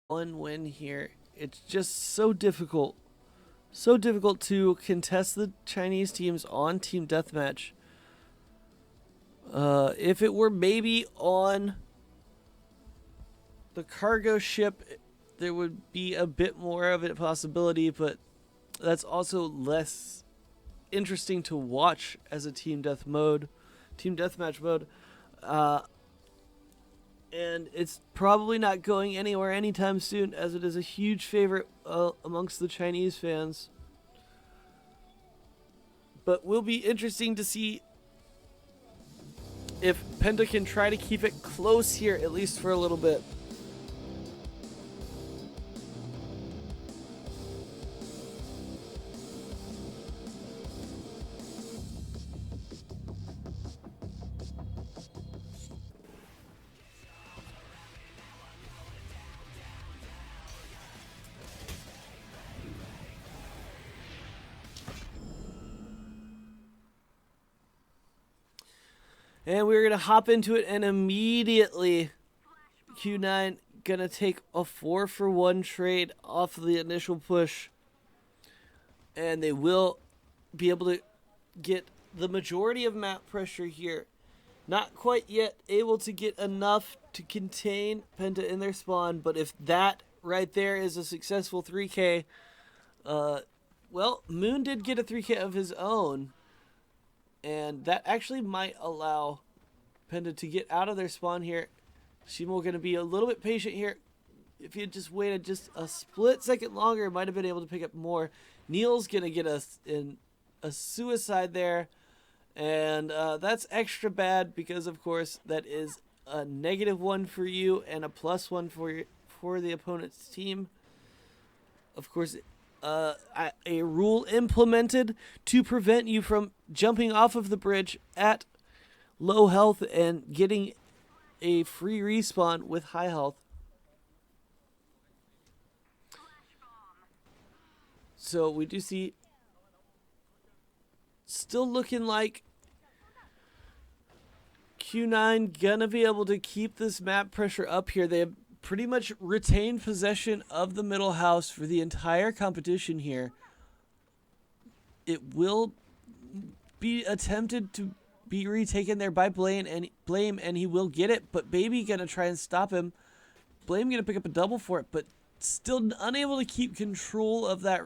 one win here. It's just so difficult. So difficult to contest the Chinese teams on Team Deathmatch. If it were maybe on the cargo ship, there would be a bit more of a possibility, but that's also less interesting to watch as a team deathmatch mode. Uh, and it's probably not going anywhere anytime soon, as it is a huge favorite amongst the Chinese fans. But will be interesting to see if Penta can try to keep it close here, at least for a little bit. And we're going to hop into it, and immediately Q9 going to take a 4-for-1 trade off of the initial push. And they will be able to get the majority of map pressure here. Not quite yet able to get enough to contain Penta in their spawn, but if that right there is a successful 3K, well, Moon did get a 3K of his own, and that actually might allow Penta to get out of their spawn here. Shimo going to be a little bit patient here. If he had just waited just a split second longer, might have been able to pick up more. Neil's going to get a suicide there. And that's extra bad because, of course, that is a -1 for you and a +1 for the opponent's team. Of course, a rule implemented to prevent you from jumping off of the bridge at low health and getting a free respawn with high health. So we do see still looking like Q9 gonna be able to keep this map pressure up here. They have pretty much retained possession of the middle house for the entire competition here. It will be attempted to be retaken there by Blame, and he will get it, but Baby gonna try and stop him. Blame gonna pick up a double for it, but still unable to keep control of that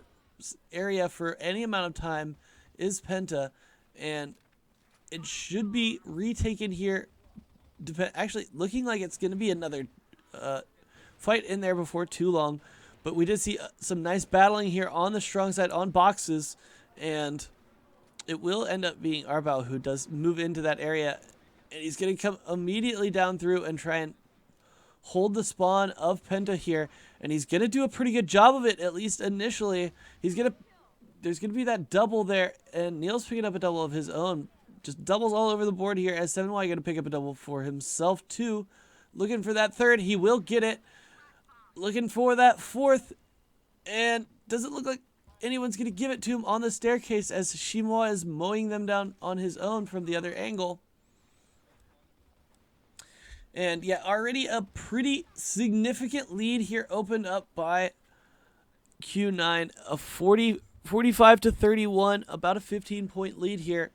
area for any amount of time is Penta, and it should be retaken here. Actually, looking like it's going to be another fight in there before too long. But we did see some nice battling here on the strong side on boxes, and it will end up being Arbao who does move into that area, and he's going to come immediately down through and try and hold the spawn of Penta here, and he's going to do a pretty good job of it, at least initially. There's going to be that double there, and Neil's picking up a double of his own. Just doubles all over the board here, as 7Y going to pick up a double for himself too. Looking for that third, he will get it. Looking for that fourth, and doesn't look like anyone's going to give it to him on the staircase, as Shimoa is mowing them down on his own from the other angle. And yeah, already a pretty significant lead here opened up by Q9. A 45-31, about a 15-point lead here.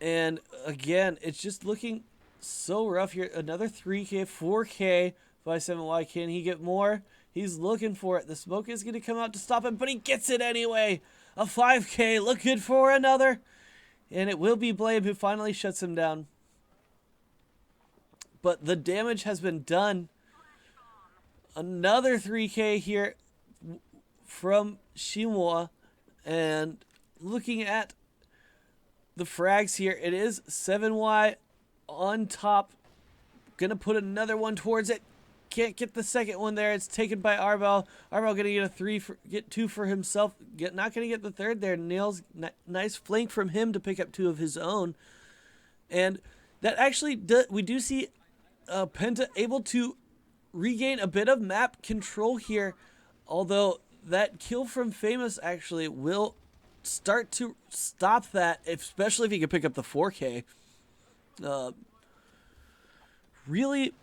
And again, it's just looking so rough here. Another 3K, 4K by 7Y. Can he get more? He's looking for it. The smoke is going to come out to stop him, but he gets it anyway. A 5K, looking for another. And it will be Blame who finally shuts him down. But the damage has been done. Another 3K here from Shimoa. And looking at the frags here, it is 7Y on top. Gonna put another one towards it. Can't get the second one there. It's taken by Arbel. Arbel gonna get two for himself. Not gonna get the third there. Nails nice flank from him to pick up two of his own. And that actually we do see Penta able to regain a bit of map control here. Although that kill from Famous actually will start to stop that, especially if he can pick up the 4K. Really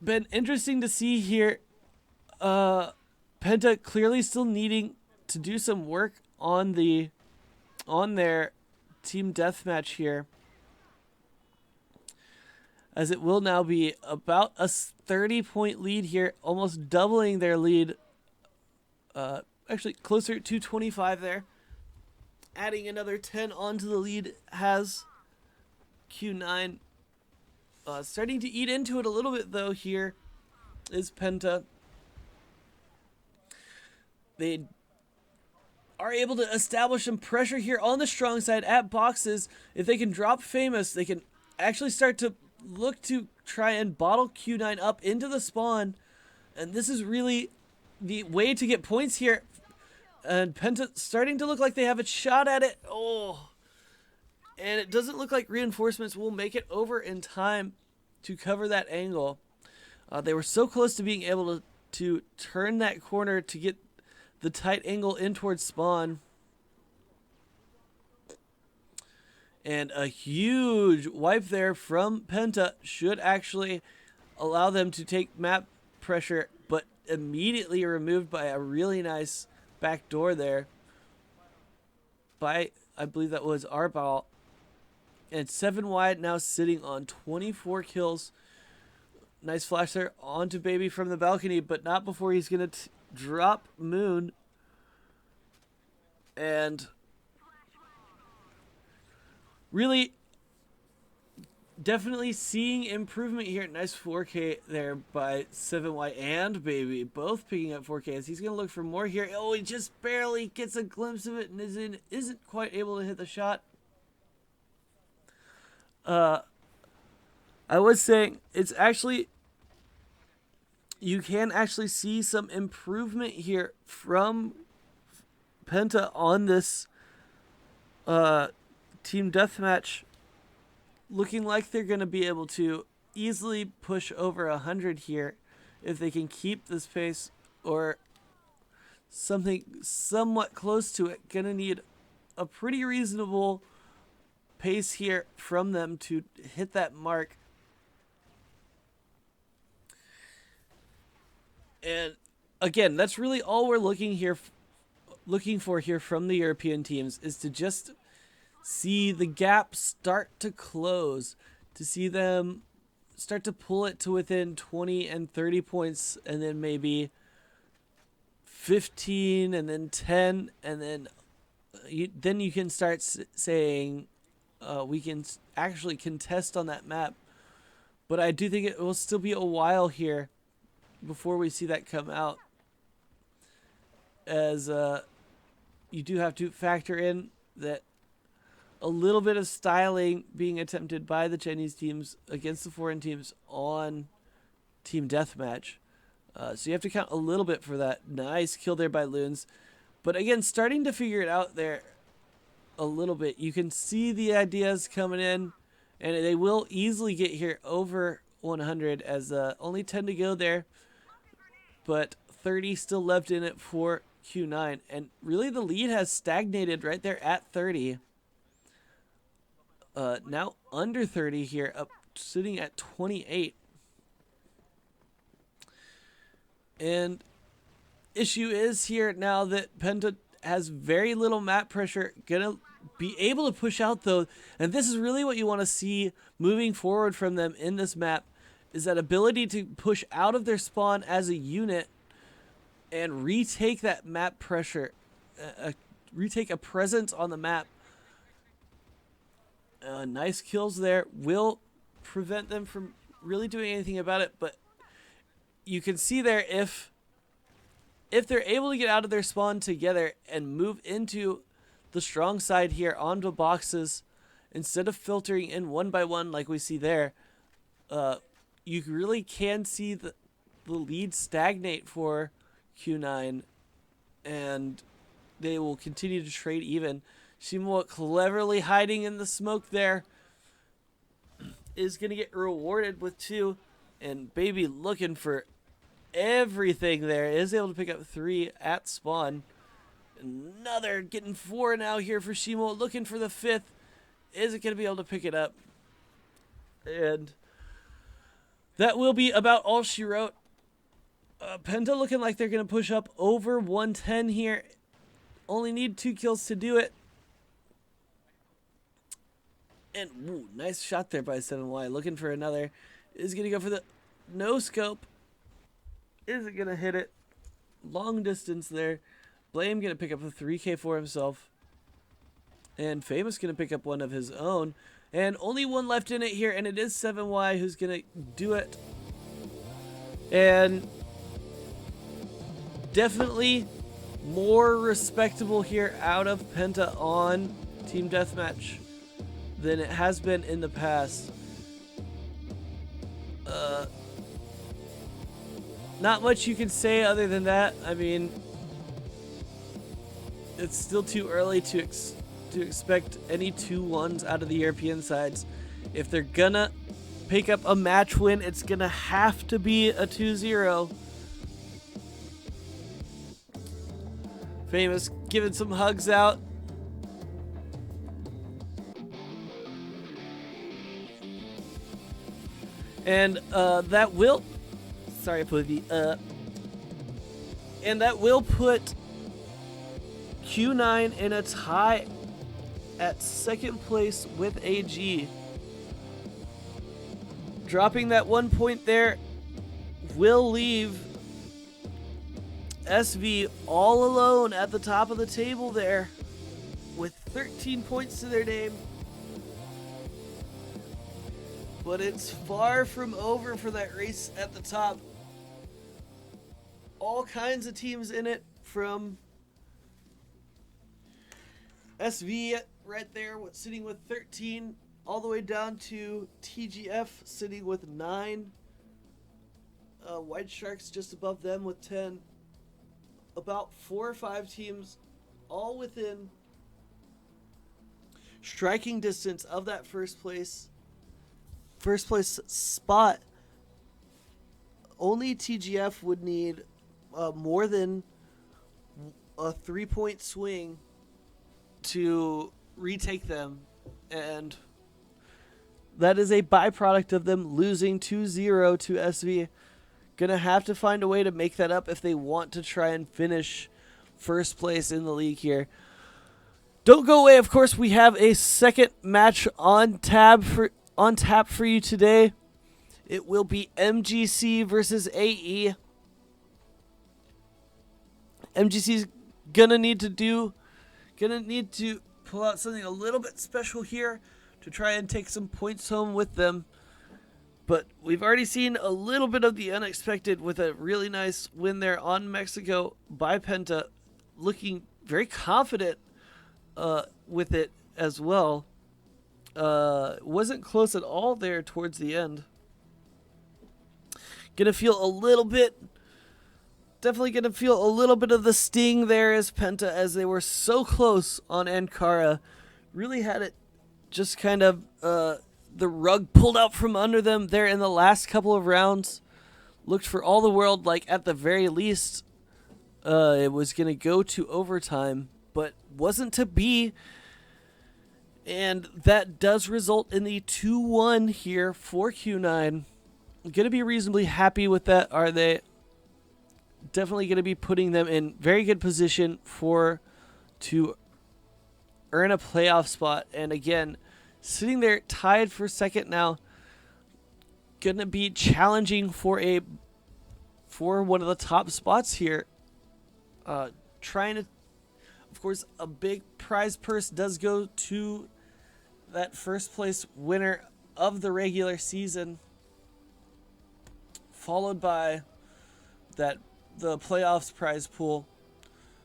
been interesting to see here. Penta clearly still needing to do some work on their team deathmatch here, as it will now be about a 30-point lead here, almost doubling their lead. Actually closer to 25 there. Adding another 10 onto the lead has Q9. Starting to eat into it a little bit though here is Penta. They are able to establish some pressure here on the strong side at boxes. If they can drop Famous, they can actually start to look to try and bottle Q9 up into the spawn. And this is really the way to get points here. And Penta starting to look like they have a shot at it. Oh. And it doesn't look like reinforcements will make it over in time to cover that angle. They were so close to being able to turn that corner to get the tight angle in towards spawn. And a huge wipe there from Penta should actually allow them to take map pressure, but immediately removed by a really nice back door there by, I believe that was Arbal. And 7 wide now sitting on 24 kills. Nice flash there onto Baby from the balcony, but not before he's going to drop Moon. And really, definitely seeing improvement here. Nice 4K there by 7Y and Baby, both picking up 4K as he's going to look for more here. Oh, he just barely gets a glimpse of it and isn't quite able to hit the shot. I was saying it's actually, you can actually see some improvement here from Penta on this team deathmatch, looking like they're going to be able to easily push over 100 here if they can keep this pace, or something somewhat close to it. Going to need a pretty reasonable pace here from them to hit that mark. And again, that's really all we're looking for here from the European teams, is to just see the gap start to close, to see them start to pull it to within 20 and 30 points, and then maybe 15 and then 10, and then you can start saying we can actually contest on that map. But I do think it will still be a while here before we see that come out, as you do have to factor in that a little bit of styling being attempted by the Chinese teams against the foreign teams on Team Deathmatch. So you have to count a little bit for that. Nice kill there by Loons. But again, starting to figure it out there a little bit. You can see the ideas coming in, and they will easily get here over 100, as only 10 to go there, but 30 still left in it for Q9. And really the lead has stagnated right there at 30. Now under 30 here, up sitting at 28. And issue is here now that Penta has very little map pressure, gonna be able to push out though, and this is really what you want to see moving forward from them in this map, is that ability to push out of their spawn as a unit and retake that map pressure, retake a presence on the map. Nice kills there will prevent them from really doing anything about it, but you can see there, if they're able to get out of their spawn together and move into the strong side here onto boxes, instead of filtering in one by one like we see there, you really can see the lead stagnate for Q9, and they will continue to trade even. Shimo cleverly hiding in the smoke there is going to get rewarded with 2, and Baby looking for everything there, is able to pick up 3 at spawn. Another getting 4 now here for Shimo, looking for the 5th. Is it going to be able to pick it up? And that will be about all she wrote. Penta looking like they're going to push up over 110 here. Only need 2 kills to do it. And ooh, nice shot there by 7Y. Looking for another. Is going to go for the no scope. Isn't going to hit it. Long distance there. Blame going to pick up a 3K for himself. And Famous going to pick up one of his own. And only one left in it here. And it is 7Y who's going to do it. And definitely more respectable here out of Penta on Team Deathmatch than it has been in the past. Not much you can say other than that. I mean, it's still too early to expect any 2-1s out of the European sides. If they're gonna pick up a match win, it's gonna have to be a 2-0. Famous giving some hugs out. And that will, sorry for the and that will put Q9 in a tie at second place with AG. Dropping that 1 point there will leave SV all alone at the top of the table there with 13 points to their name. But it's far from over for that race at the top. All kinds of teams in it, from SV right there sitting with 13 all the way down to TGF sitting with 9. White Sharks just above them with 10. About 4 or 5 teams all within striking distance of that first place spot. Only TGF would need more than a 3-point swing to retake them, and that is a byproduct of them losing 2-0 to SV. Gonna have to find a way to make that up if they want to try and finish first place in the league here. Don't go away. Of course, we have a second match on tap for you today. It will be MGC versus AE. MGC's gonna need to pull out something a little bit special here to try and take some points home with them. But we've already seen a little bit of the unexpected with a really nice win there on Mexico by Penta, looking very confident with it as well. Wasn't close at all there towards the end. Definitely gonna feel a little bit of the sting there as Penta, as they were so close on Ankara. Really had it just kind of the rug pulled out from under them there in the last couple of rounds. Looked for all the world like at the very least it was gonna go to overtime, but wasn't to be. And that does result in the 2-1 here for Q9. Going to be reasonably happy with that, are they? Definitely going to be putting them in very good position to earn a playoff spot. And again, sitting there tied for second now. Going to be challenging for one of the top spots here. Trying to, of course, a big prize purse does go to that first place winner of the regular season, followed by the playoffs prize pool.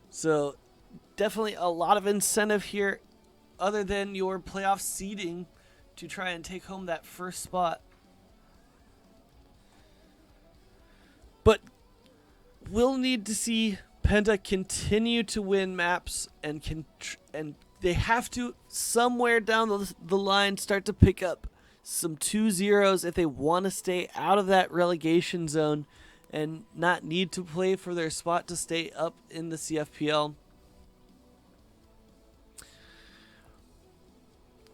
So definitely a lot of incentive here other than your playoff seeding to try and take home that first spot. But we'll need to see Penta continue to win maps, and they have to, somewhere down the line, start to pick up some 2-0s if they want to stay out of that relegation zone and not need to play for their spot to stay up in the CFPL.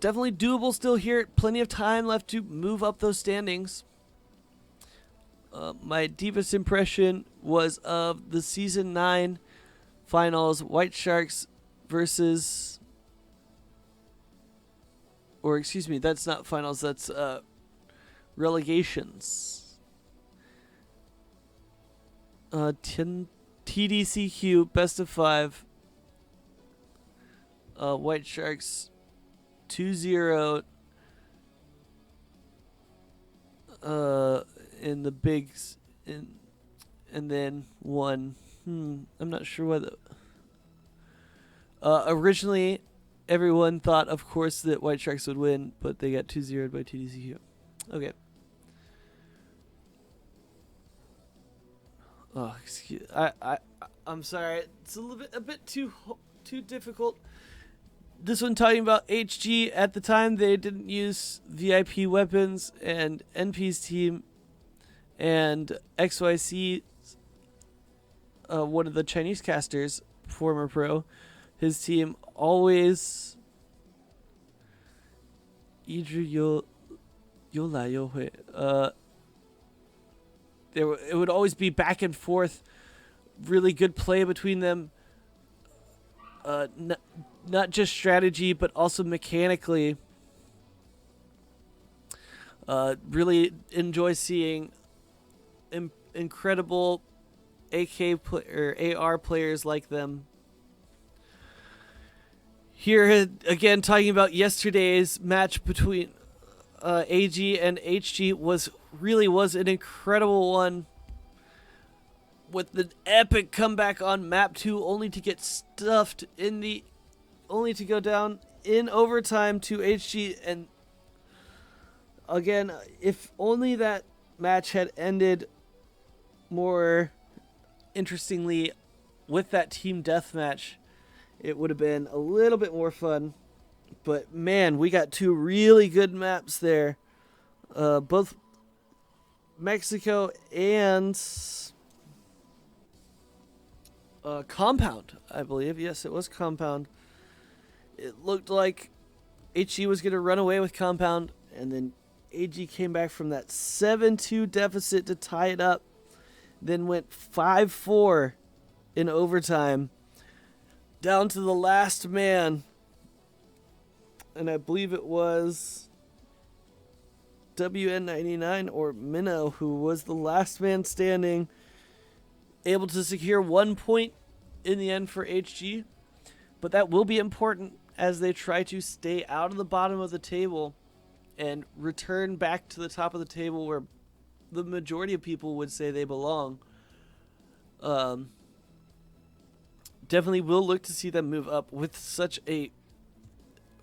Definitely doable still here. Plenty of time left to move up those standings. My deepest impression was of the Season 9 finals, White Sharks versus... Or excuse me, that's not finals, that's relegations. TDCQ, best of 5. White Sharks 2-0 in the bigs, and then won. I'm not sure whether. Originally, everyone thought, of course, that White Sharks would win, but they got 2-0 by TDCQ. Okay. Oh, excuse. I'm sorry. It's a bit too difficult. This one talking about HG. At the time, they didn't use VIP weapons, and NP's team and XYC, one of the Chinese casters, former pro, his team always it would always be back and forth, really good play between them. Not just strategy, but also mechanically. Really enjoy seeing incredible or AR players like them. Here again, talking about yesterday's match between AG and HG was an incredible one, with the epic comeback on map 2, only to get stuffed only to go down in overtime to HG. And again, if only that match had ended more interestingly with that team deathmatch, it would have been a little bit more fun. But man, we got 2 really good maps there. Both Mexico and Compound, I believe. Yes, it was Compound. It looked like HG was going to run away with Compound, and then AG came back from that 7-2 deficit to tie it up, then went 5-4 in overtime, down to the last man, and I believe it was WN99 or Minnow who was the last man standing, able to secure 1 point in the end for HG. But that will be important as they try to stay out of the bottom of the table and return back to the top of the table where the majority of people would say they belong. Definitely will look to see them move up with such a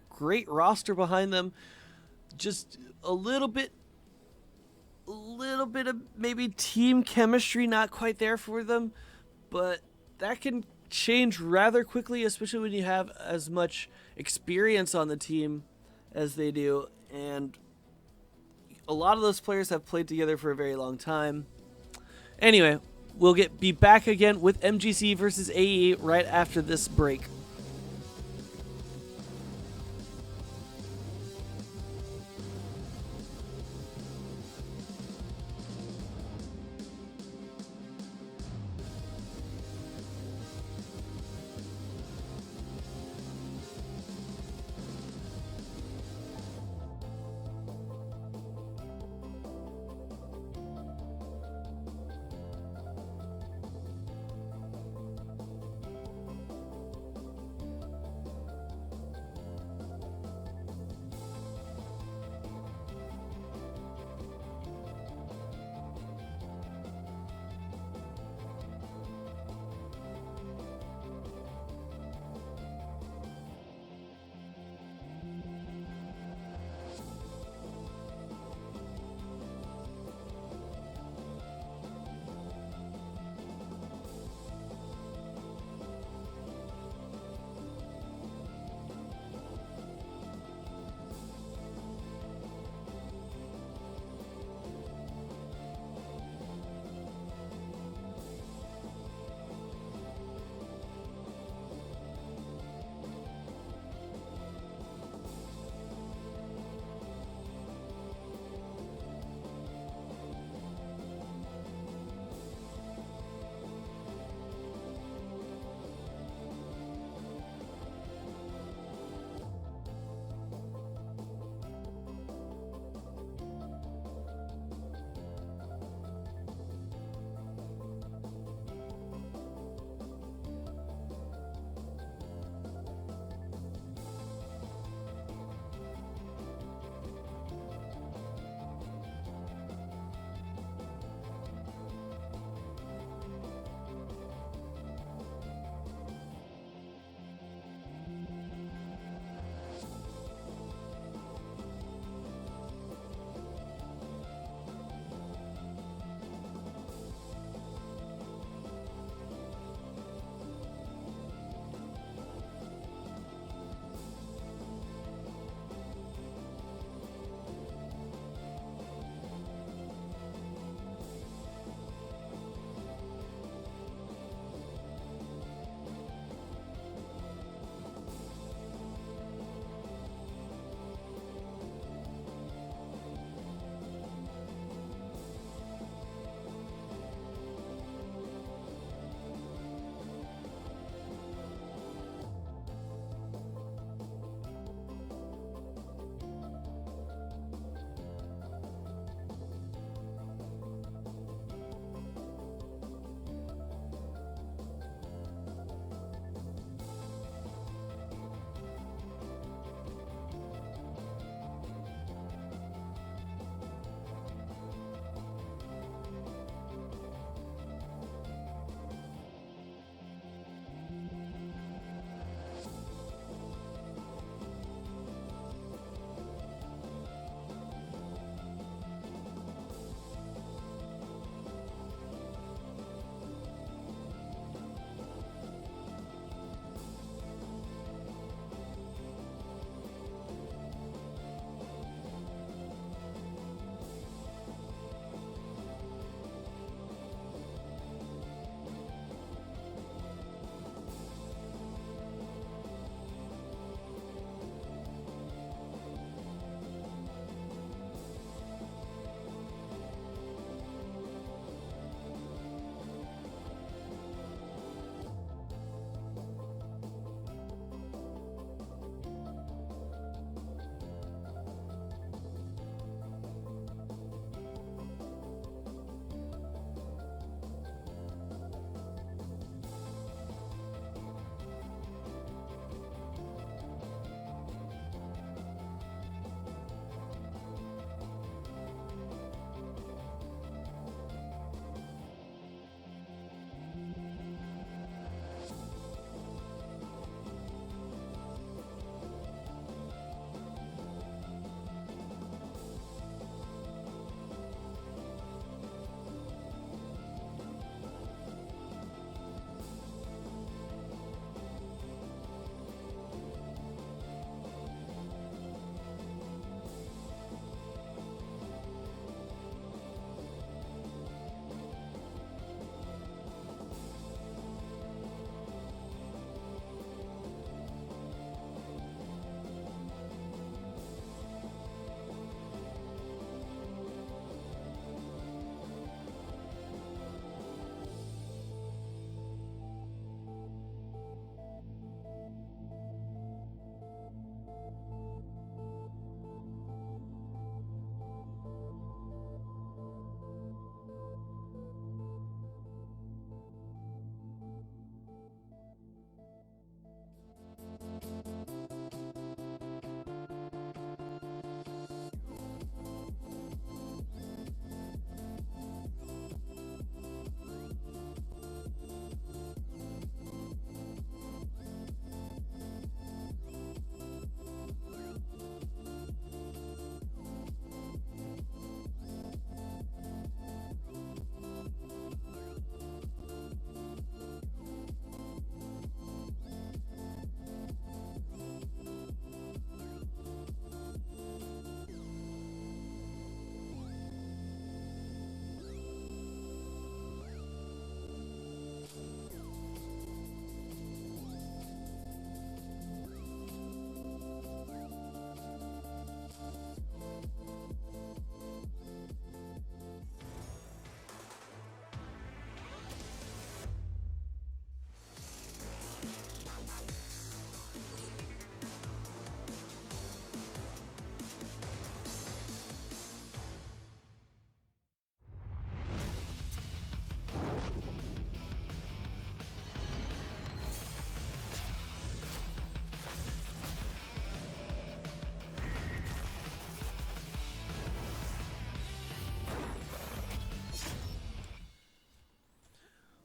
great roster behind them. Just a little bit of maybe team chemistry not quite there for them, but that can change rather quickly, especially when you have as much experience on the team as they do, and a lot of those players have played together for a very long time. Anyway, we'll be back again with MGC versus AE right after this break.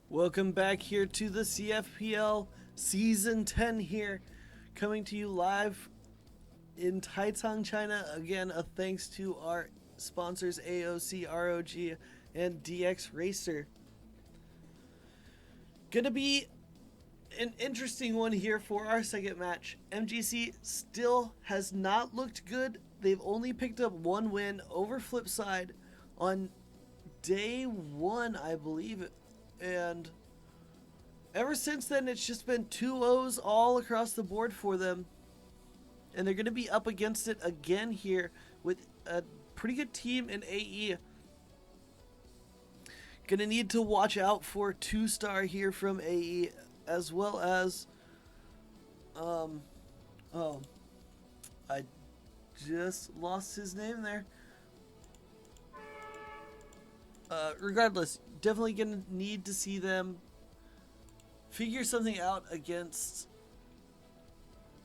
Welcome back here to the CFPL Season 10 here, coming to you live in Taicang, China. Again, a thanks to our sponsors AOC, ROG, and DX Racer. Gonna be an interesting one here for our second match. MGC still has not looked good. They've only picked up one win over Flipside on day one, I believe. And ever since then, it's just been 2-0s all across the board for them. And they're going to be up against it again here with a pretty good team in AE. Going to need to watch out for 2-star here from AE, as well as... oh, I just lost his name there. Regardless, definitely going to need to see them figure something out against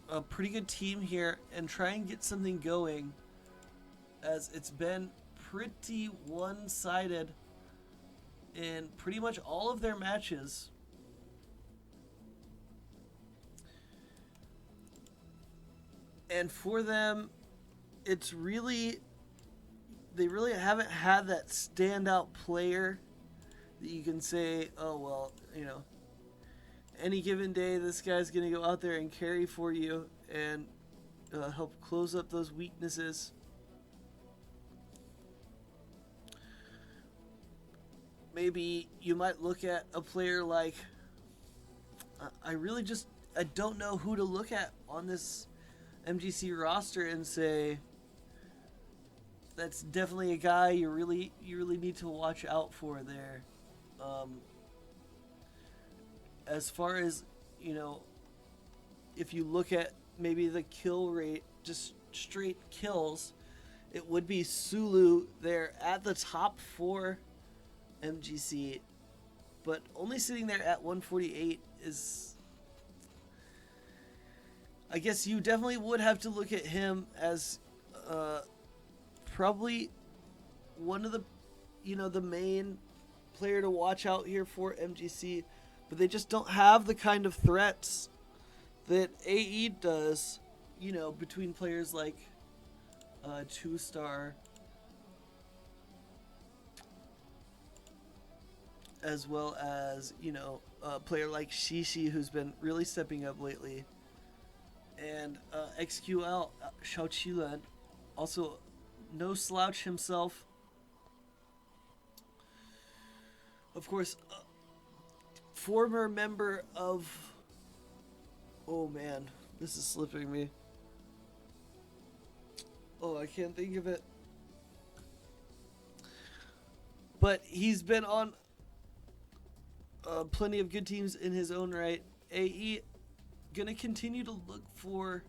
a pretty good team here and try and get something going, as it's been pretty one-sided in pretty much all of their matches. And for them, it's really... they really haven't had that standout player that you can say, oh, well, you know, any given day this guy's going to go out there and carry for you and help close up those weaknesses. Maybe you might look at a player like, I don't know who to look at on this MGC roster and say, that's definitely a guy you really need to watch out for there. As far as, you know, if you look at maybe the kill rate, just straight kills, it would be Sulu there at the top for MGC, but only sitting there at 148 is... I guess you definitely would have to look at him as probably one of the, you know, the main player to watch out here for MGC, but they just don't have the kind of threats that AE does, you know, between players like 2-star, as well as, you know, a player like Shishi, who's been really stepping up lately, and XQL Xiaoqilan, also no slouch himself. Of course, former member of... oh man, this is slipping me. Oh, I can't think of it. But he's been on plenty of good teams in his own right. AE gonna continue to look for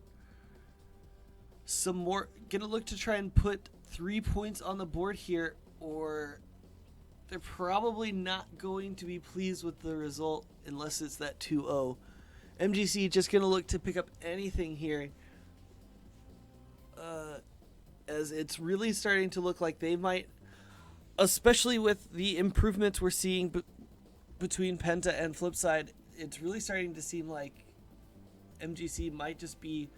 some more, gonna look to try and put 3 points on the board here, or they're probably not going to be pleased with the result unless it's that 2-0. MGC just gonna look to pick up anything here, as it's really starting to look like they might, especially with the improvements we're seeing between Penta and Flipside, it's really starting to seem like MGC might just be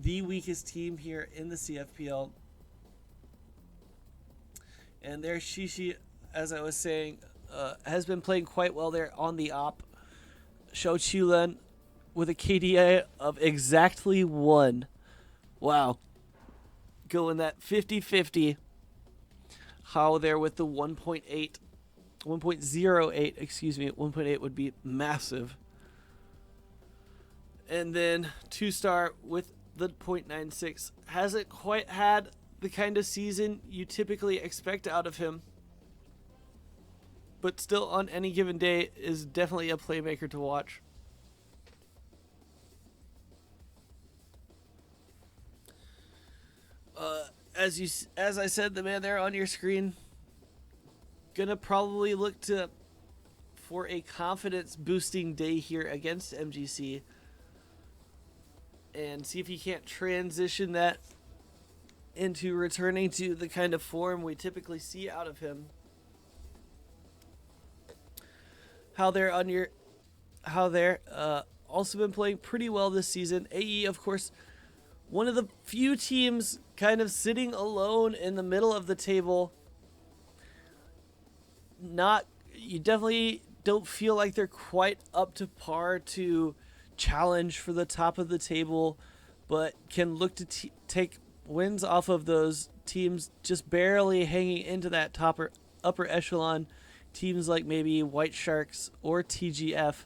the weakest team here in the CFPL. And there's Shishi, as I was saying, has been playing quite well there on the op. Shou Chulen with a KDA of exactly 1. Wow. Going that 50-50. How there with the 1.8. 1.08, excuse me. 1.8 would be massive. And then 2-star with the 0.96. Hasn't quite had the kind of season you typically expect out of him, but still on any given day is definitely a playmaker to watch. As I said, the man there on your screen, gonna probably look for a confidence boosting day here against MGC and see if he can't transition that into returning to the kind of form we typically see out of him. how they're also been playing pretty well this season. AE, of course, one of the few teams kind of sitting alone in the middle of the table. You definitely don't feel like they're quite up to par to challenge for the top of the table, but can look to take wins off of those teams just barely hanging into that upper echelon. Teams like maybe White Sharks or TGF.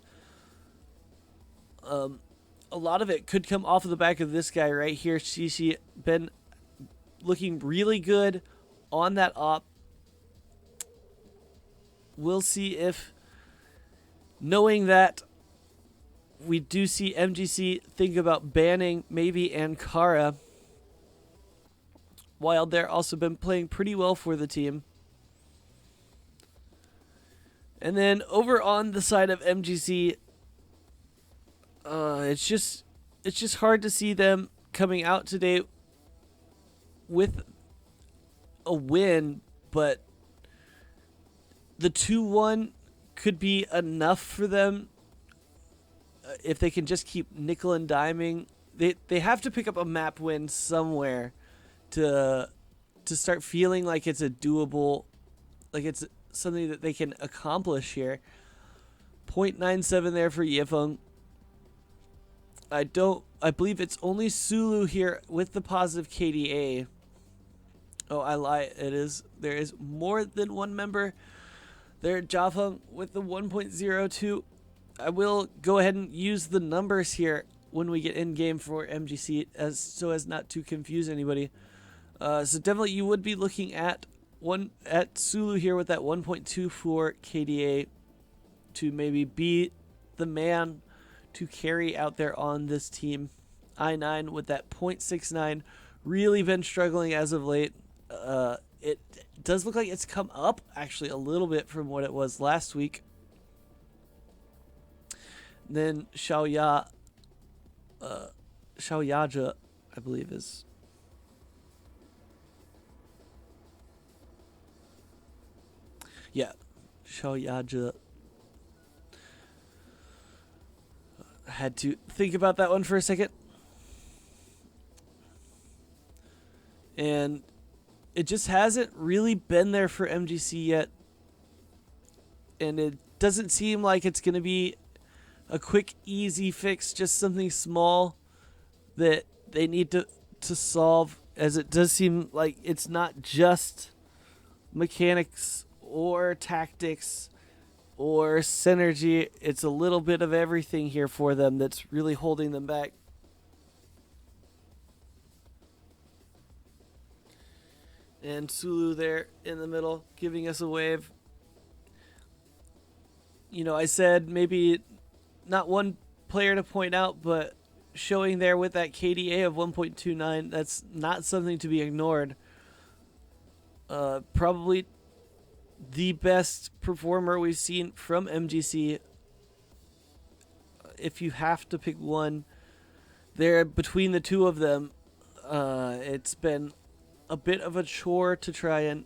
A lot of it could come off of the back of this guy right here. Shishi been looking really good on that op. We'll see if, knowing that we do see MGC think about banning maybe Ankara, while they're also been playing pretty well for the team. And then over on the side of MGC, it's just hard to see them coming out today with a win, but the 2-1 could be enough for them if they can just keep nickel and diming. They have to pick up a map win somewhere to start feeling like it's a doable, like it's something that they can accomplish here. 0.97 there for Yefeng. I believe it's only Sulu here with the positive KDA. Oh, I lie. There is more than one member there. Jafeng with the 1.02. I will go ahead and use the numbers here when we get in game for MGC so as not to confuse anybody. So definitely you would be looking at Sulu here with that 1.24 KDA to maybe be the man to carry out there on this team. I9 with that 0.69 really been struggling as of late. It does look like it's come up actually a little bit from what it was last week. Then Xiaoyaja, I believe is. Yeah, Xiaoyaja. I had to think about that one for a second. And it just hasn't really been there for MGC yet. And it doesn't seem like it's going to be a quick, easy fix, just something small that they need to solve, as it does seem like it's not just mechanics or tactics or synergy. It's a little bit of everything here for them that's really holding them back. And Sulu there in the middle, giving us a wave. You know, I said maybe not one player to point out, but showing there with that KDA of 1.29, that's not something to be ignored. Probably the best performer we've seen from MGC. If you have to pick one there between the two of them, it's been a bit of a chore to try and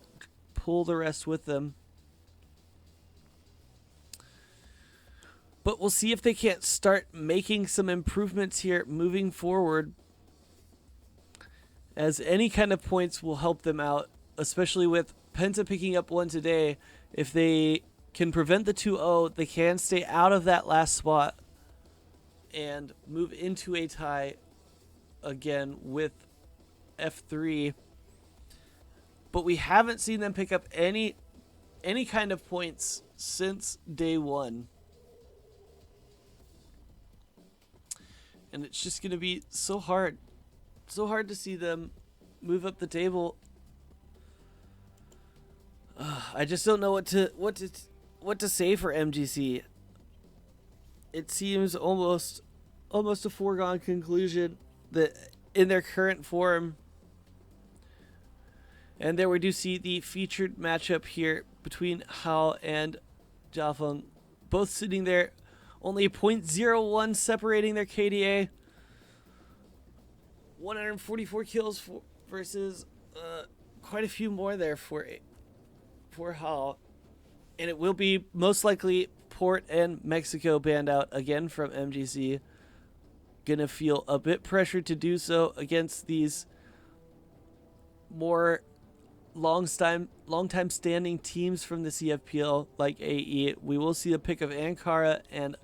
pull the rest with them. But we'll see if they can't start making some improvements here moving forward, as any kind of points will help them out, especially with Penta picking up one today. If they can prevent the 2-0, they can stay out of that last spot and move into a tie again with F3. But we haven't seen them pick up any kind of points since day one. And it's just going to be so hard to see them move up the table. I just don't know what to say for MGC. It seems almost a foregone conclusion that in their current form. And there we do see the featured matchup here between Hao and Jiafeng, both sitting there. Only 0.01 separating their KDA. 144 kills versus quite a few more there for Hao. And it will be most likely Port and Mexico banned out again from MGC. Gonna feel a bit pressured to do so against these more long time standing teams from the CFPL like AE. We will see a pick of Ankara and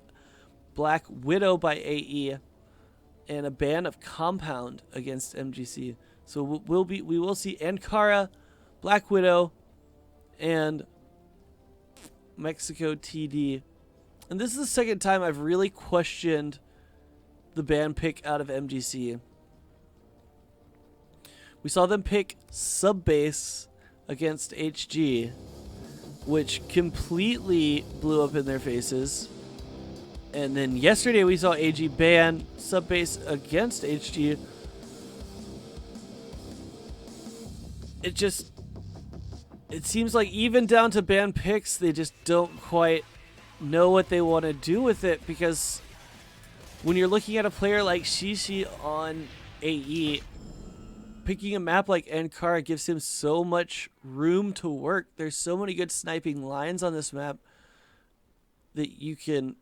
Black Widow by AE and a ban of Compound against MGC. So we will see Ankara, Black Widow, and Mexico TD. And this is the second time I've really questioned the ban pick out of MGC. We saw them pick Subbase against HG, which completely blew up in their faces. And then yesterday we saw AG ban Subbase against HG. It seems like even down to ban picks, they just don't quite know what they want to do with it, because when you're looking at a player like Shishi on AE, picking a map like Ankara gives him so much room to work. There's so many good sniping lines on this map that you can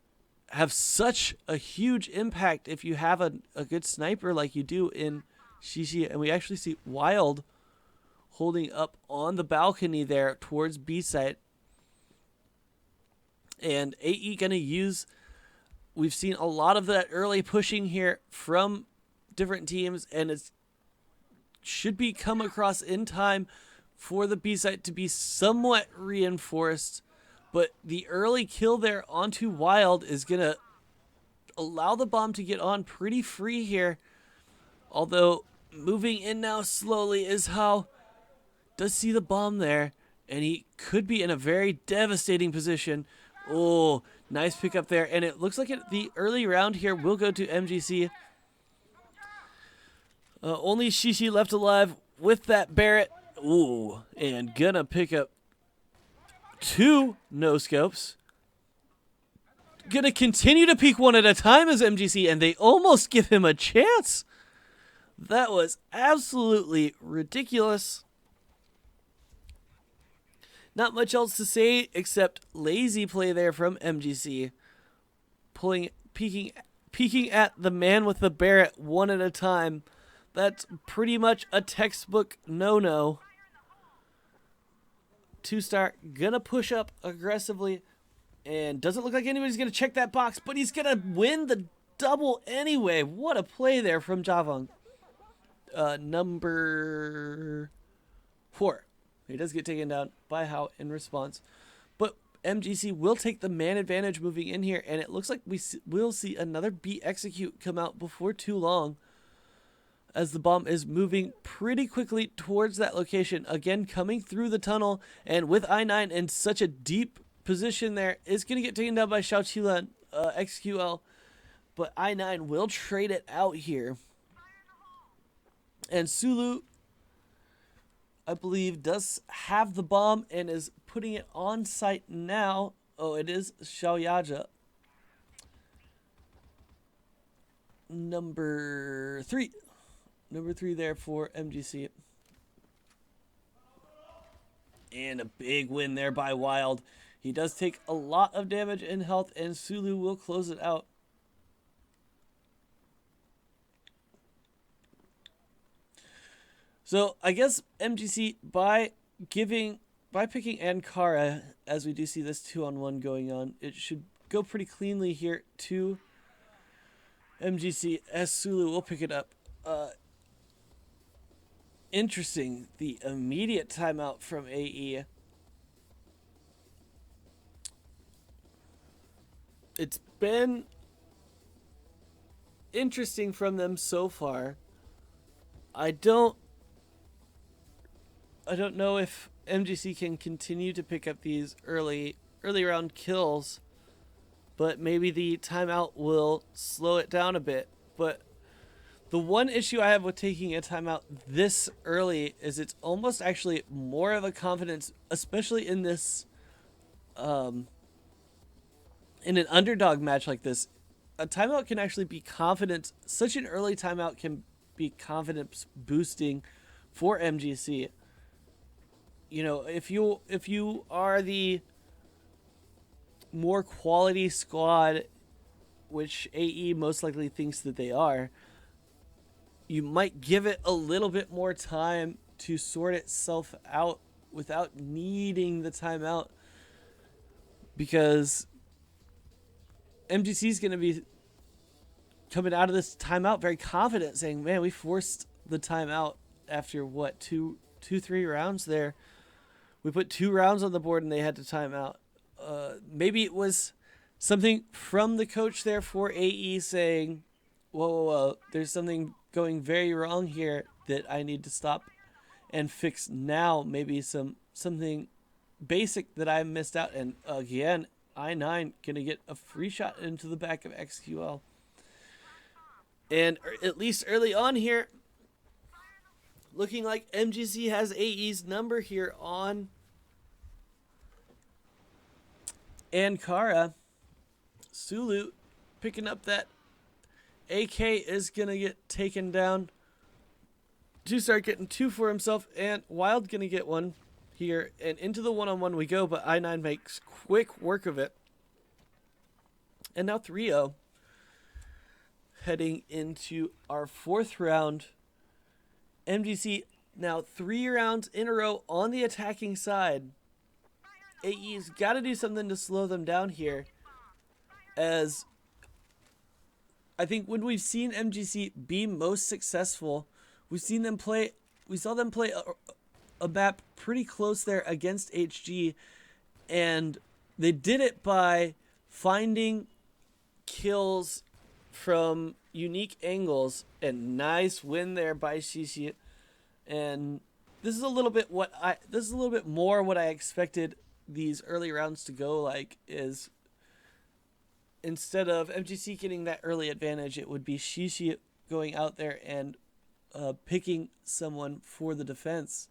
have such a huge impact if you have a good sniper like you do in Shishi. And we actually see Wild holding up on the balcony there towards B site. And AE gonna use, we've seen a lot of that early pushing here from different teams, and it should be come across in time for the B site to be somewhat reinforced. But the early kill there onto Wild is going to allow the bomb to get on pretty free here. Although moving in now slowly is how does see the bomb there. And he could be in a very devastating position. Oh, nice pickup there. And it looks like the early round here will go to MGC. Only Shishi left alive with that Barrett. Ooh, and gonna pick up 2 no-scopes. Gonna continue to peek one at a time as MGC, and they almost give him a chance. That was absolutely ridiculous. Not much else to say except lazy play there from MGC. Peeking at the man with the Barrett one at a time. That's pretty much a textbook no-no. 2-star gonna push up aggressively, and doesn't look like anybody's gonna check that box, but he's gonna win the double anyway. What a play there from Javong. Number 4. He does get taken down by How in response, but MGC will take the man advantage moving in here, and it looks like we'll see another B execute come out before too long, as the bomb is moving pretty quickly towards that location. Again, coming through the tunnel, and with I9 in such a deep position there, is going to get taken down by Xiaoqilan, XQL. But I9 will trade it out here. And Sulu, I believe, does have the bomb and is putting it on site now. Oh, it is Xiaoyaja. Number 3. Number 3 there for MGC. And a big win there by Wild. He does take a lot of damage and health, and Sulu will close it out. So I guess MGC, by picking Ankara, as we do see this 2-on-1 going on, it should go pretty cleanly here to MGC as Sulu will pick it up. Interesting, the immediate timeout from AE. It's been interesting from them so far. I don't know if MGC can continue to pick up these early round kills, but maybe the timeout will slow it down a bit. But the one issue I have with taking a timeout this early is it's almost actually more of a confidence, especially in this, in an underdog match like this. A timeout can actually be confidence. Such an early timeout can be confidence boosting for MGC. You know, if you are the more quality squad, which AE most likely thinks that they are, you might give it a little bit more time to sort itself out without needing the timeout, because MGC is going to be coming out of this timeout very confident, saying, man, we forced the timeout after what, two, 3 rounds there. We put 2 rounds on the board and they had to time out. Maybe it was something from the coach there for AE saying, whoa, there's something going very wrong here that I need to stop and fix now. Maybe something basic that I missed out. And again, I9 gonna get a free shot into the back of XQL. And at least early on here, looking like MGC has AE's number here on Ankara. Sulu picking up that AK is going to get taken down to start getting 2 for himself, and Wild going to get 1 here, and into the one-on-one we go, but I9 makes quick work of it. And now 3-0. Heading into our 4th round. MGC now 3 rounds in a row on the attacking side. AE's got to do something to slow them down here, as I think when we've seen MGC be most successful, we saw them play a map pretty close there against HG, and they did it by finding kills from unique angles, and nice win there by Shishi. And this is a little bit more what I expected these early rounds to go like, is instead of MGC getting that early advantage, it would be Shishi going out there and picking someone for the defense.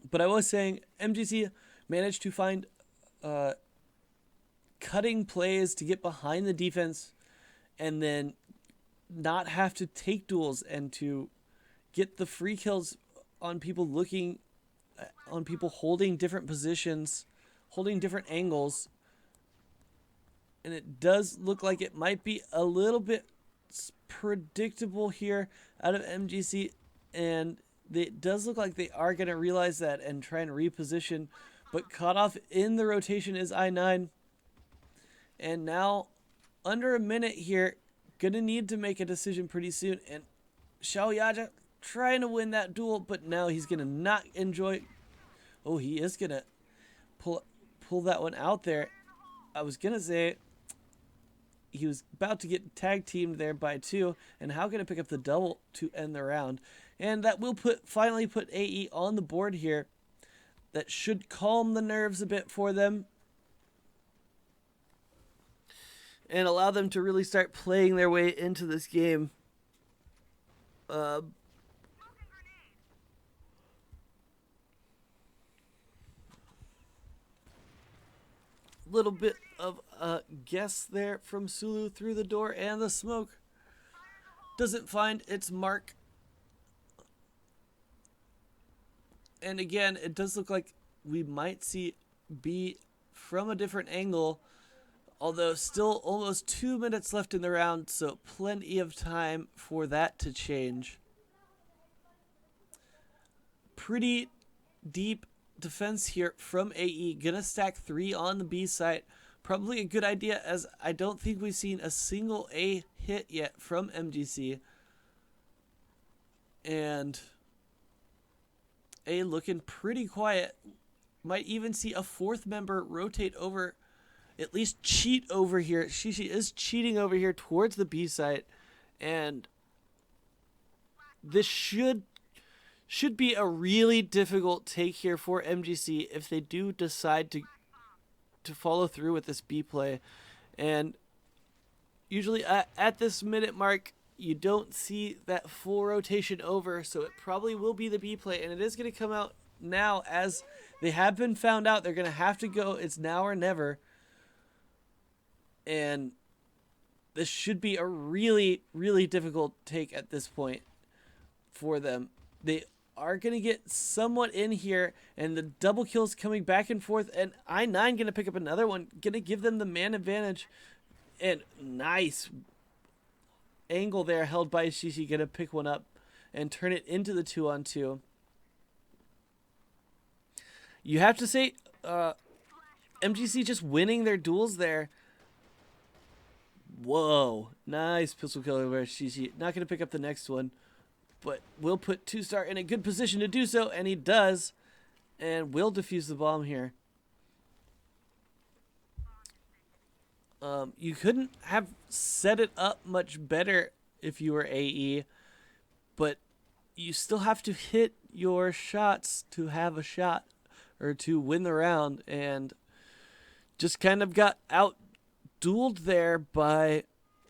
But I was saying MGC managed to find cutting plays to get behind the defense and then not have to take duels and to get the free kills on people holding different positions, holding different angles. And it does look like it might be a little bit predictable here out of MGC, and it does look like they are going to realize that and try and reposition, but caught off in the rotation is I9. And now under a minute here, gonna need to make a decision pretty soon, and Xiaoyaja trying to win that duel, but now he's gonna not enjoy. Oh, he is gonna pull that one out there. I was gonna say he was about to get tag teamed there by 2, and how can I pick up the double to end the round? And that will finally put AE on the board here. That should calm the nerves a bit for them and allow them to really start playing their way into this game. Little bit of a guess there from Sulu through the door, and the smoke doesn't find its mark. And again, it does look like we might see B from a different angle, although still almost 2 minutes left in the round, so plenty of time for that to change. Pretty deep defense here from AE. Gonna stack 3 on the B site. Probably a good idea, as I don't think we've seen a single A hit yet from MGC. And A looking pretty quiet. Might even see a 4th member rotate over, at least cheat over here. Shishi is cheating over here towards the B site, and this should be a really difficult take here for MGC if they do decide to follow through with this B play. And usually at this minute mark, you don't see that full rotation over, so it probably will be the B play, and it is going to come out now as they have been found out. They're going to have to go. It's now or never. And this should be a really, really difficult take at this point for them. They are going to get somewhat in here, and the double kills coming back and forth, and I9 going to pick up another one, going to give them the man advantage, and nice angle there held by Shishi, going to pick one up and turn it into the 2-on-2. You have to say, MGC just winning their duels there. Whoa, nice pistol kill over Shishi. Not going to pick up the next one, but will put 2-Star in a good position to do so, and he does, and will defuse the bomb here. You couldn't have set it up much better if you were AE, but you still have to hit your shots to have a shot or to win the round, and just kind of got out-dueled there by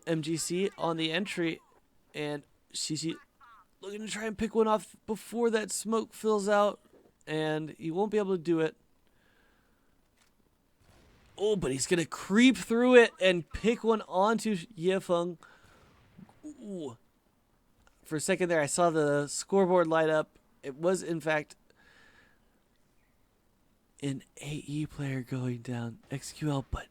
MGC on the entry, and Shishi looking to try and pick one off before that smoke fills out, and he won't be able to do it. Oh, but he's going to creep through it and pick one onto Yefeng. Ooh. For a second there, I saw the scoreboard light up. It was, in fact, an AE player going down. XQL, but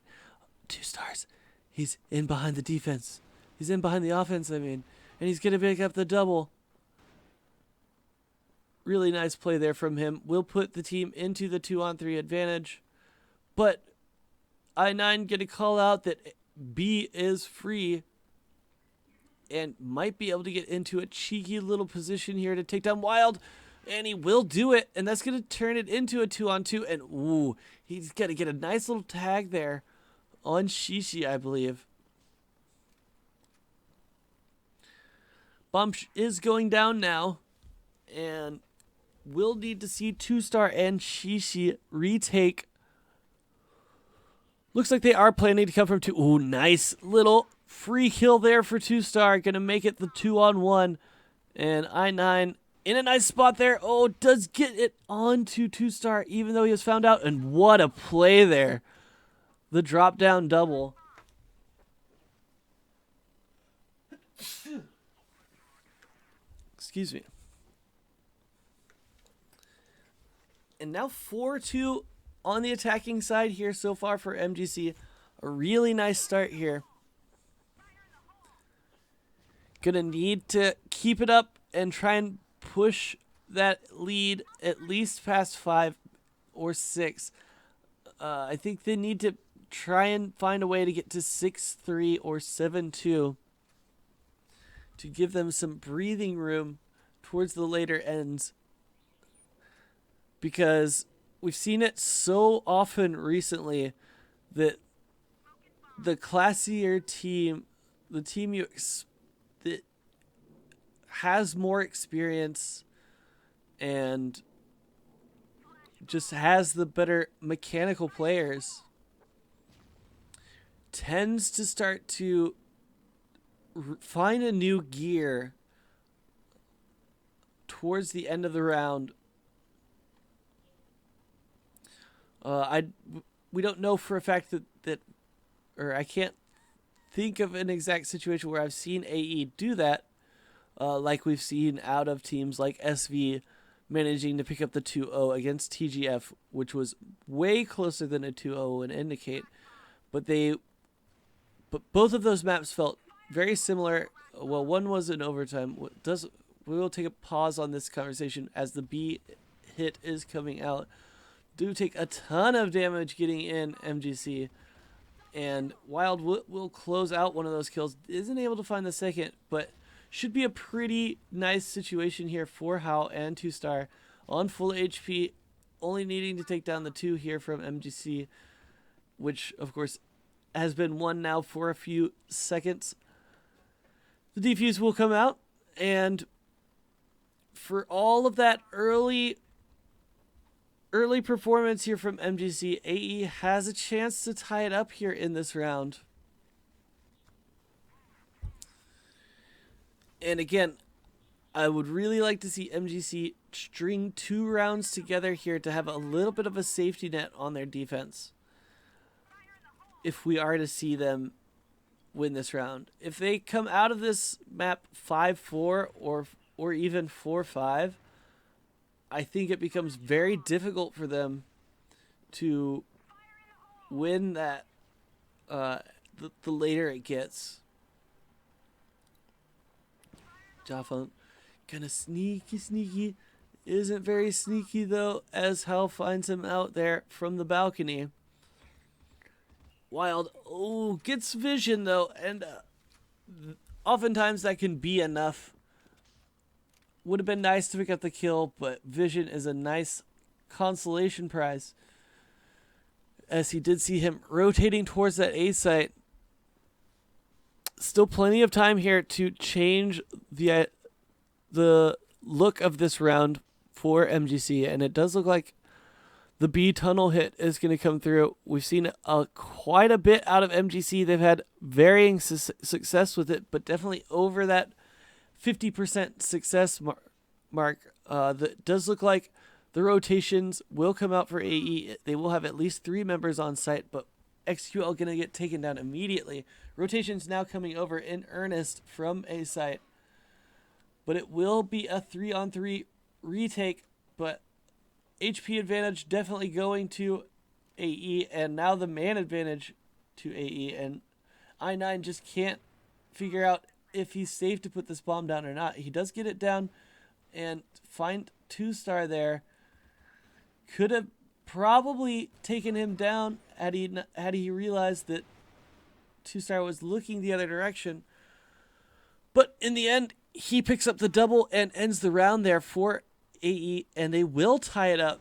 2 stars. He's in behind the defense. He's in behind the offense, I mean. And he's going to pick up the double. Really nice play there from him. Will put the team into the 2-on-3 advantage. But I9 going to call out that B is free and might be able to get into a cheeky little position here to take down Wild. And he will do it, and that's going to turn it into a 2-on-2. And, ooh, he's going to get a nice little tag there on Shishi, I believe. Bomb is going down now, and we'll need to see 2-Star and Shishi retake. Looks like they are planning to come from 2. Ooh, nice little free kill there for 2-Star. Going to make it the 2-on-1. And I9 in a nice spot there. Oh, does get it onto 2-Star even though he was found out. And what a play there. The drop down double. Excuse me. And now 4-2 on the attacking side here so far for MGC. A really nice start here. Gonna need to keep it up and try and push that lead at least past 5 or 6. I think they need to try and find a way to get to 6-3 or 7-2 to give them some breathing room towards the later ends, because we've seen it so often recently that the classier team, the team that has more experience and just has the better mechanical players, tends to start to find a new gear towards the end of the round. We don't know for a fact that or I can't think of an exact situation where I've seen AE do that, like we've seen out of teams like SV managing to pick up the 2-0 against TGF, which was way closer than a 2-0 would indicate. But both of those maps felt very similar. Well, one was in overtime. We will take a pause on this conversation as the B hit is coming out. Do take a ton of damage getting in MGC, and Wild will close out one of those kills. Isn't able to find the second, but should be a pretty nice situation here for Hao and 2-Star on full HP, only needing to take down the 2 here from MGC, which of course has been won now for a few seconds. The defuse will come out, and for all of that early performance here from MGC, AE has a chance to tie it up here in this round. And again, I would really like to see MGC string 2 rounds together here to have a little bit of a safety net on their defense, if we are to see them win this round. If they come out of this map 5-4 or even 4-5, I think it becomes very difficult for them to win that the later it gets. Jaffa gonna sneaky. Isn't very sneaky though, as Hal finds him out there from the balcony. Wild, gets vision though, and oftentimes that can be enough. Would have been nice to pick up the kill, but vision is a nice consolation prize. As he did see him rotating towards that A site. Still plenty of time here to change the look of this round for MGC, and it does look like the B tunnel hit is going to come through. We've seen quite a bit out of MGC. They've had varying success with it, but definitely over that 50% success mark. That does look like the rotations will come out for AE. They will have at least 3 members on site, but XQL going to get taken down immediately. Rotations now coming over in earnest from A site. But it will be a 3-on-3 retake, but HP advantage definitely going to AE, and now the man advantage to AE, and I9 just can't figure out if he's safe to put this bomb down or not. He does get it down and find 2-star there. Could have probably taken him down had he realized that 2-star was looking the other direction. But in the end, he picks up the double and ends the round there for AE, and they will tie it up.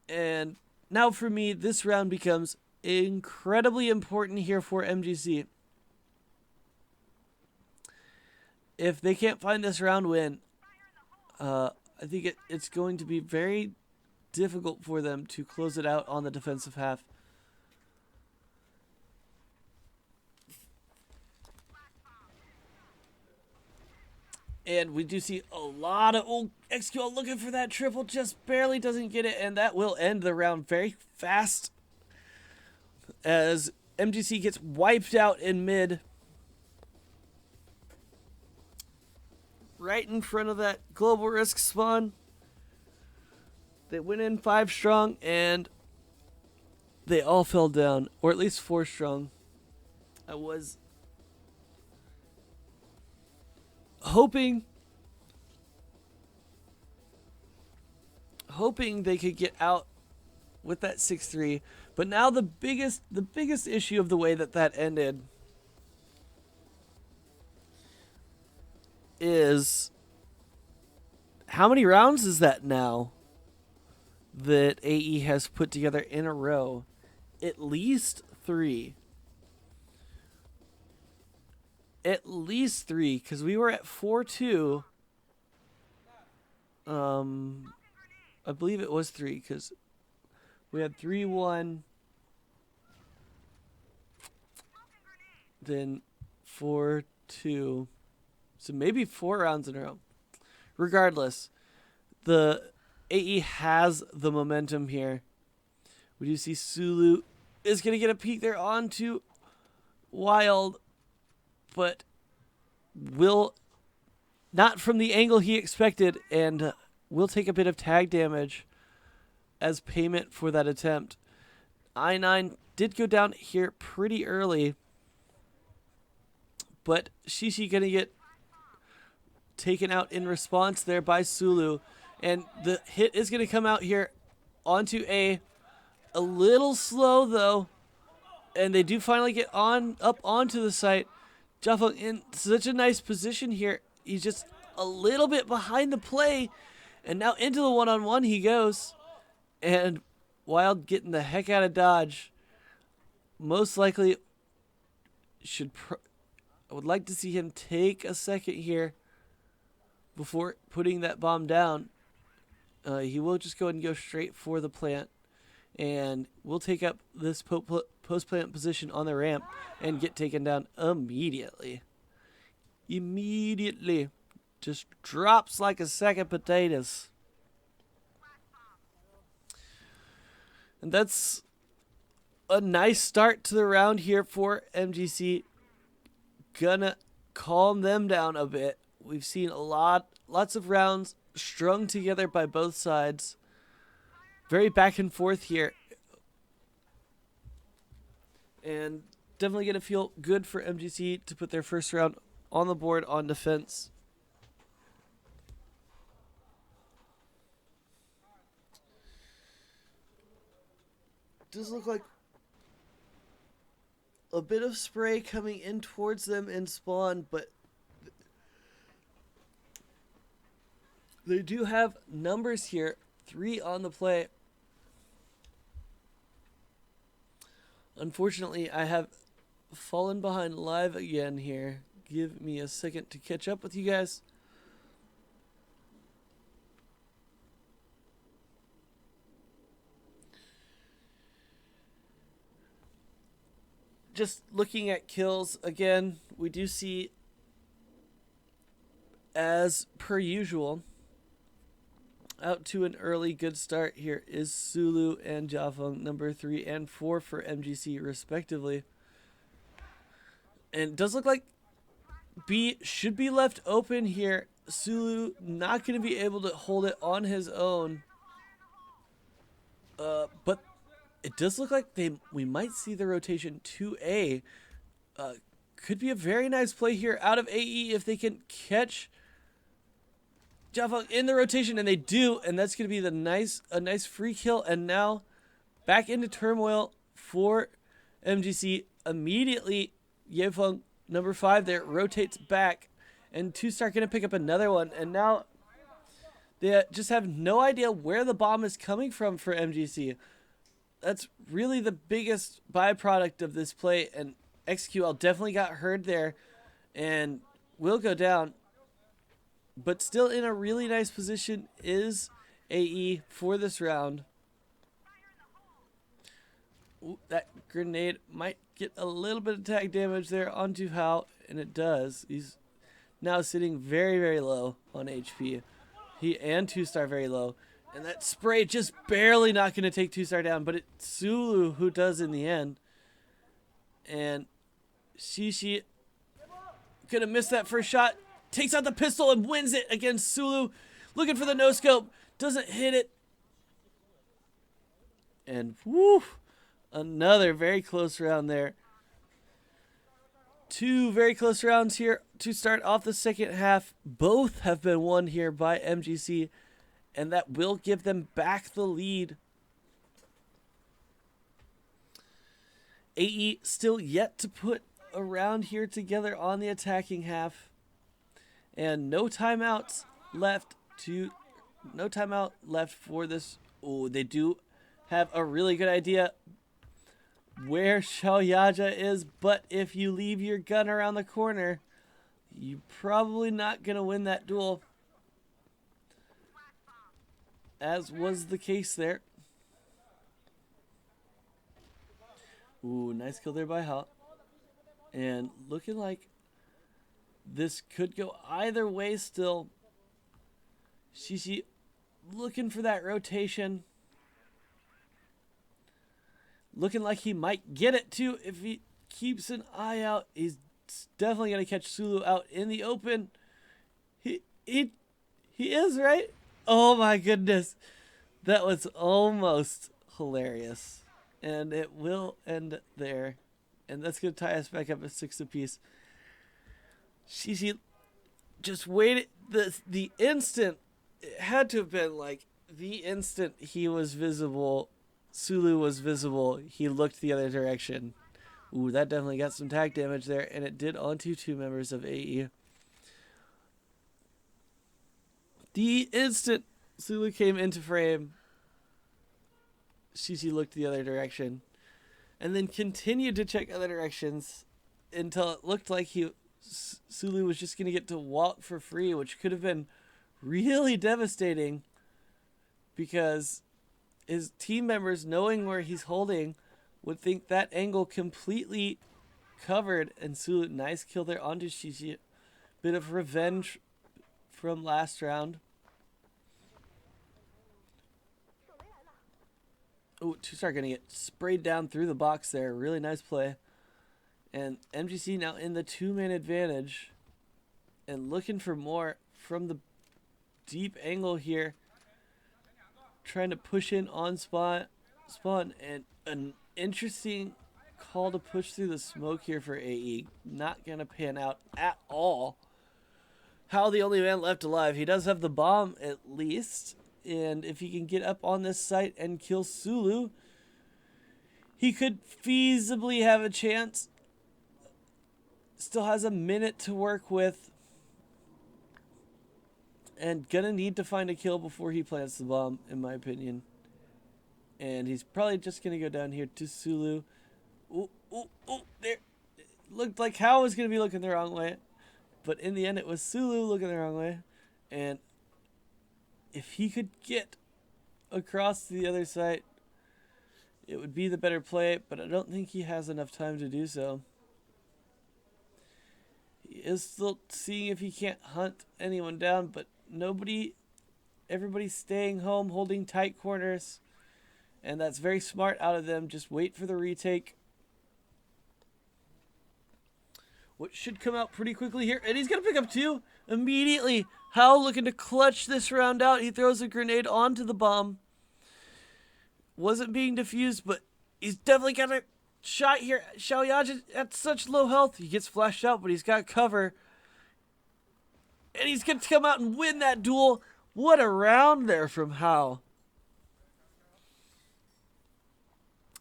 And now for me, this round becomes incredibly important here for MGC. If they can't find this round win, I think it's going to be very difficult for them to close it out on the defensive half. And we do see a lot of XQL looking for that triple, just barely doesn't get it, and that will end the round very fast as MGC gets wiped out in mid. Right in front of that global risk spawn. They went in 5 strong and they all fell down, or at least 4 strong. I was hoping they could get out with that 6-3, but now the biggest issue of the way that ended is how many rounds is that now that AE has put together in a row? At least 3. At least 3, because we were at 4-2. I believe it was 3, because we had 3-1, then 4-2. So maybe 4 rounds in a row. Regardless, the AE has the momentum here. We do see Sulu is going to get a peek there onto Wild, but will not from the angle he expected, and will take a bit of tag damage as payment for that attempt. I9 did go down here pretty early, but Shishi going to get taken out in response there by Sulu, and the hit is going to come out here onto A little slow though, and they do finally get up onto the site. Jaffa in such a nice position here. He's just a little bit behind the play, and now into the one-on-one he goes, and Wild getting the heck out of dodge. Most likely I would like to see him take a second here before putting that bomb down. He will just go ahead and go straight for the plant, and we'll take up this post-plant position on the ramp and get taken down immediately. Just drops like a sack of potatoes. And that's a nice start to the round here for MGC. Gonna calm them down a bit. We've seen lots of rounds strung together by both sides. Very back and forth here. And definitely going to feel good for MGC to put their first round on the board on defense. Does look like a bit of spray coming in towards them in spawn, but they do have numbers here. 3 on the play. Unfortunately, I have fallen behind live again here. Give me a second to catch up with you guys. Just looking at kills again, we do see, as per usual, out to an early good start here is Sulu and Jafeng, number 3 and 4 for MGC respectively. And it does look like B should be left open here. Sulu not going to be able to hold it on his own. But it does look like we might see the rotation to A. Could be a very nice play here out of AE if they can catch Jafeng in the rotation, and they do, and that's going to be a nice free kill. And now back into turmoil for MGC. Immediately, Yefeng, number 5 there, rotates back, and 2-Star going to pick up another one. And now they just have no idea where the bomb is coming from for MGC. That's really the biggest byproduct of this play, and XQL definitely got heard there and will go down. But still in a really nice position is AE for this round. Ooh, that grenade might get a little bit of tag damage there onto Hao, and it does. He's now sitting very, very low on HP. He and 2-Star very low. And that spray just barely not going to take 2-Star down, but it's Sulu who does in the end. And Shishi going to miss that first shot. Takes out the pistol and wins it against Sulu. Looking for the no-scope. Doesn't hit it. And whoo, another very close round there. 2 very close rounds here to start off the second half. Both have been won here by MGC, and that will give them back the lead. AE still yet to put a round here together on the attacking half. And no timeouts left for this. Oh, they do have a really good idea where Xiaoyaja is, but if you leave your gun around the corner, you're probably not going to win that duel, as was the case there. Ooh, nice kill there by Hao. And looking like this could go either way still. Shishi looking for that rotation. Looking like he might get it too if he keeps an eye out. He's definitely going to catch Sulu out in the open. He is, right? Oh my goodness. That was almost hilarious. And it will end there. And that's going to tie us back up at 6 apiece. Shishi just waited. The instant, it had to have been like the instant he was visible, Sulu was visible, he looked the other direction. Ooh, that definitely got some tag damage there, and it did onto 2 members of AE. The instant Sulu came into frame, Shishi looked the other direction, and then continued to check other directions until it looked like Sulu was just going to get to walk for free, which could have been really devastating because his team members, knowing where he's holding, would think that angle completely covered. And Sulu, nice kill there onto Shishi. Bit of revenge from last round. Oh, 2-Star going to get sprayed down through the box there. Really nice play. And MGC now in the 2-man advantage and looking for more from the deep angle here, trying to push in on spawn, and an interesting call to push through the smoke here for AE. Not going to pan out at all. Hal, the only man left alive. He does have the bomb at least, and if he can get up on this site and kill Sulu, he could feasibly have a chance. Still has a minute to work with. And gonna need to find a kill before he plants the bomb, in my opinion. And he's probably just gonna go down here to Sulu. Ooh, ooh, ooh, there. It looked like Hal was gonna be looking the wrong way. But in the end, it was Sulu looking the wrong way. And if he could get across to the other side, it would be the better play. But I don't think he has enough time to do so. He is still seeing if he can't hunt anyone down, but everybody's staying home, holding tight corners, and that's very smart out of them. Just wait for the retake, which should come out pretty quickly here, and he's gonna pick up 2 immediately. Hal looking to clutch this round out. He throws a grenade onto the bomb. Wasn't being defused, but he's definitely got a shot here. Xiaoyaji at such low health. He gets flashed out, but he's got cover. And he's going to come out and win that duel. What a round there from Hal.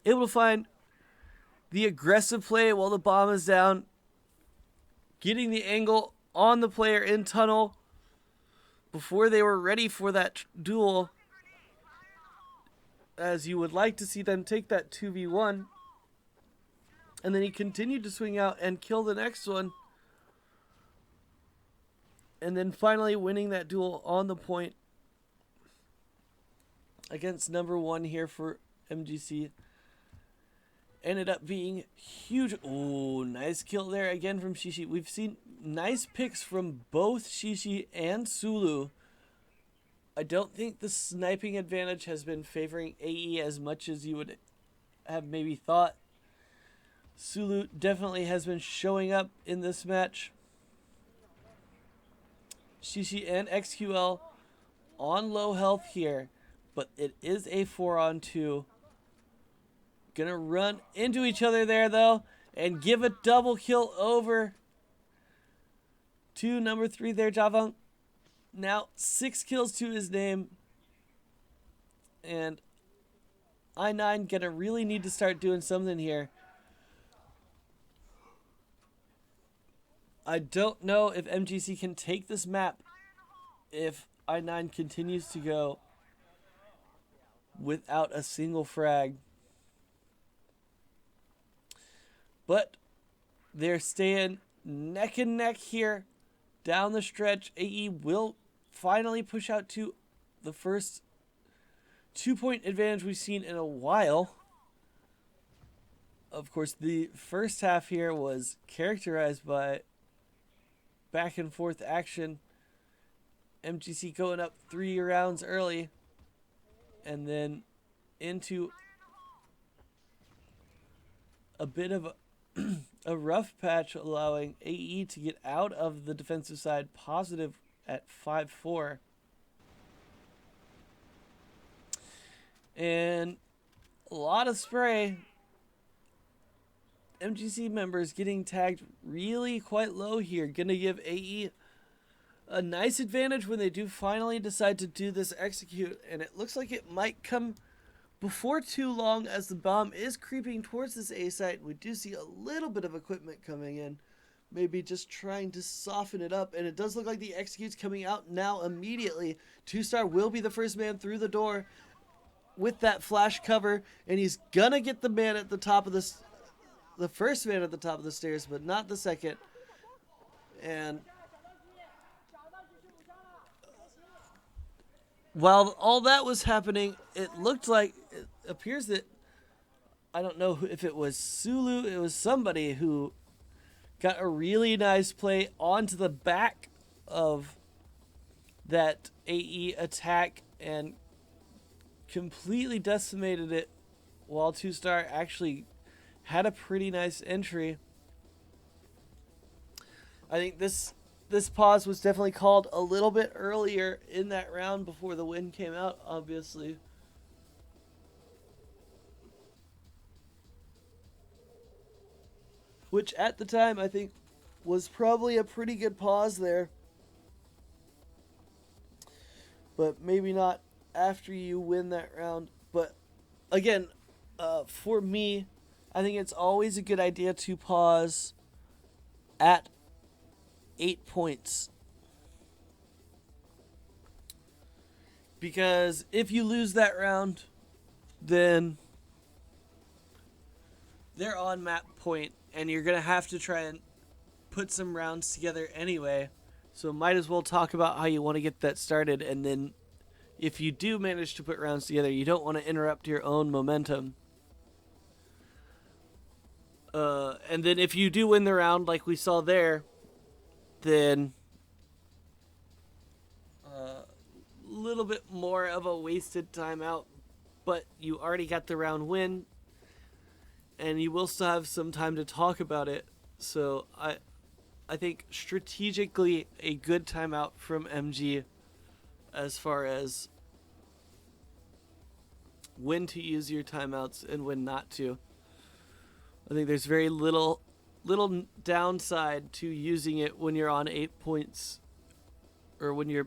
Able to find the aggressive play while the bomb is down. Getting the angle on the player in tunnel before they were ready for that duel. As you would like to see them take that 2v1. And then he continued to swing out and kill the next one. And then finally winning that duel on the point against number 1 here for MGC. Ended up being huge. Oh, nice kill there again from Shishi. We've seen nice picks from both Shishi and Sulu. I don't think the sniping advantage has been favoring AE as much as you would have maybe thought. Sulu definitely has been showing up in this match. Shishi and XQL on low health here, but it is a 4-on-2. Gonna run into each other there though, and give a double kill over to number 3 there, Javon. Now 6 kills to his name, and I9 gonna really need to start doing something here. I don't know if MGC can take this map if I9 continues to go without a single frag. But they're staying neck and neck here down the stretch. AE will finally push out to the first 2-point advantage we've seen in a while. Of course, the first half here was characterized by back and forth action. MGC going up 3 rounds early, and then into a bit of a rough patch, allowing AE to get out of the defensive side positive at 5-4. And a lot of spray. MGC members getting tagged really quite low here. Gonna give AE a nice advantage when they do finally decide to do this execute. And it looks like it might come before too long, as the bomb is creeping towards this A site. We do see a little bit of equipment coming in. Maybe just trying to soften it up. And it does look like the execute's coming out now immediately. 2-Star will be the first man through the door with that flash cover. And he's gonna get the man at the top of this. The first man at the top of the stairs, but not the second. And while all that was happening, it appears that, I don't know if it was Sulu, it was somebody who got a really nice play onto the back of that AE attack and completely decimated it, while 2-Star actually had a pretty nice entry. I think this this pause was definitely called a little bit earlier in that round before the win came out, obviously. Which at the time I think was probably a pretty good pause there. But maybe not after you win that round. But again, for me, I think it's always a good idea to pause at 8 points. Because if you lose that round, then they're on map point, and you're going to have to try and put some rounds together anyway. So might as well talk about how you want to get that started, and then if you do manage to put rounds together, you don't want to interrupt your own momentum. And then if you do win the round like we saw there, then a little bit more of a wasted timeout, but you already got the round win, and you will still have some time to talk about it. So I think strategically a good timeout from MG as far as when to use your timeouts and when not to. I think there's very little downside to using it when you're on 8 points, or when you're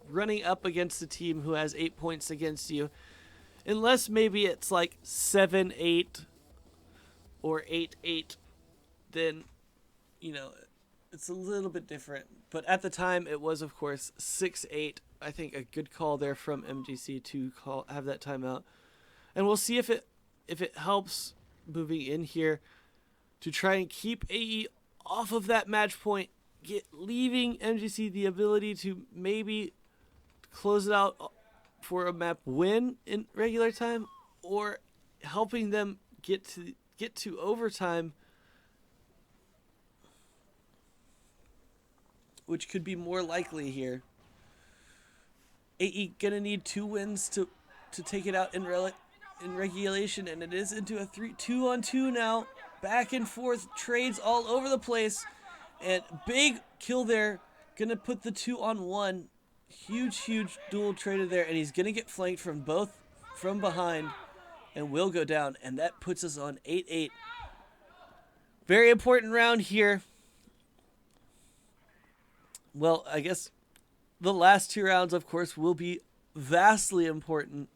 running up against a team who has 8 points against you, unless maybe it's like 7-8 or 8-8, then it's a little bit different. But at the time it was, of course, 6-8. I think a good call there from MGC to have that timeout, and we'll see if it helps moving in here to try and keep AE off of that match point, leaving MGC the ability to maybe close it out for a map win in regular time, or helping them get to overtime, which could be more likely here. AE gonna need 2 wins to take it out in regulation, and it is into a 2-on-2 now. Back and forth trades all over the place, and big kill there. Gonna put the 2-on-1. Huge dual traded there, and he's gonna get flanked from behind and will go down, and that puts us on 8-8. Very important round here. Well, I guess the last 2 rounds, of course, will be vastly important.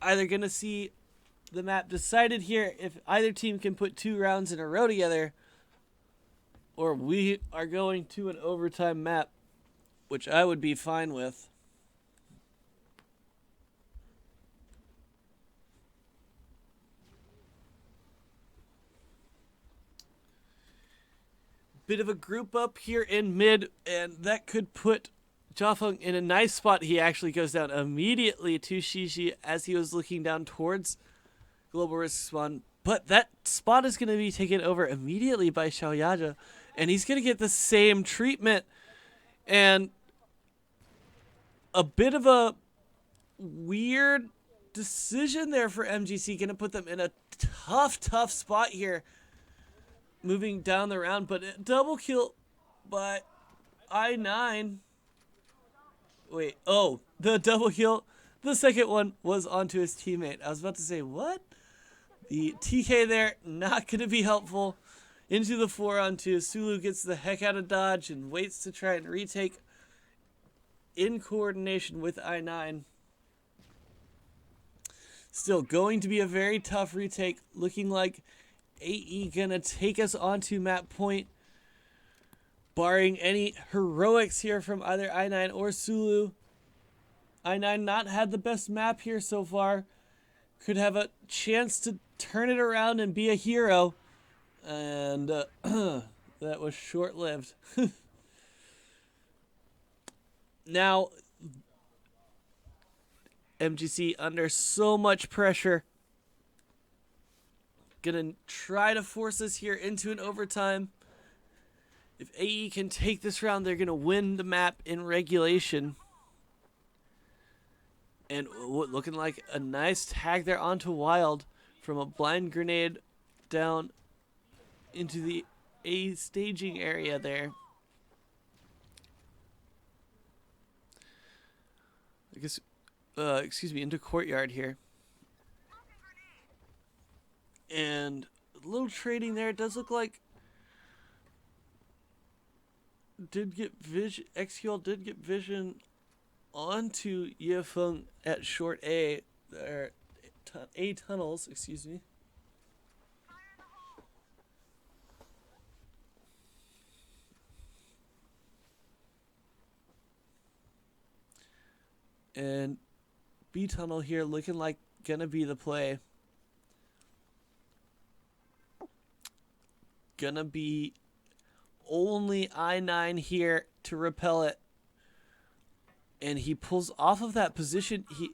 Either going to see the map decided here if either team can put 2 rounds in a row together, or we are going to an overtime map, which I would be fine with. Bit of a group up here in mid, and that could put Jafeng in a nice spot. He actually goes down immediately to Shishi as he was looking down towards Global Risk Spawn. But that spot is going to be taken over immediately by Xiaoyaja, and he's going to get the same treatment. And a bit of a weird decision there for MGC. Going to put them in a tough spot here, moving down the round. But a double kill by I9. Wait, the double kill. The second one was onto his teammate. I was about to say, what? The TK there, not going to be helpful. Into the 4-on-2. Sulu gets the heck out of dodge and waits to try and retake in coordination with I9. Still going to be a very tough retake. Looking like AE going to take us onto map point, barring any heroics here from either I9 or Sulu. I9 not had the best map here so far. Could have a chance to turn it around and be a hero. And that was short-lived. Now, MGC under so much pressure. Gonna try to force us here into an overtime. If AE can take this round, they're gonna win the map in regulation. And looking like a nice tag there onto Wild from a blind grenade down into the A staging area there. I guess, excuse me, into courtyard here. And a little trading there. It does look like Xql did get vision onto Yefeng at short A, or A tunnels, excuse me. And B tunnel here looking like gonna be the play. Gonna be only I9 here to repel it. And he pulls off of that position. He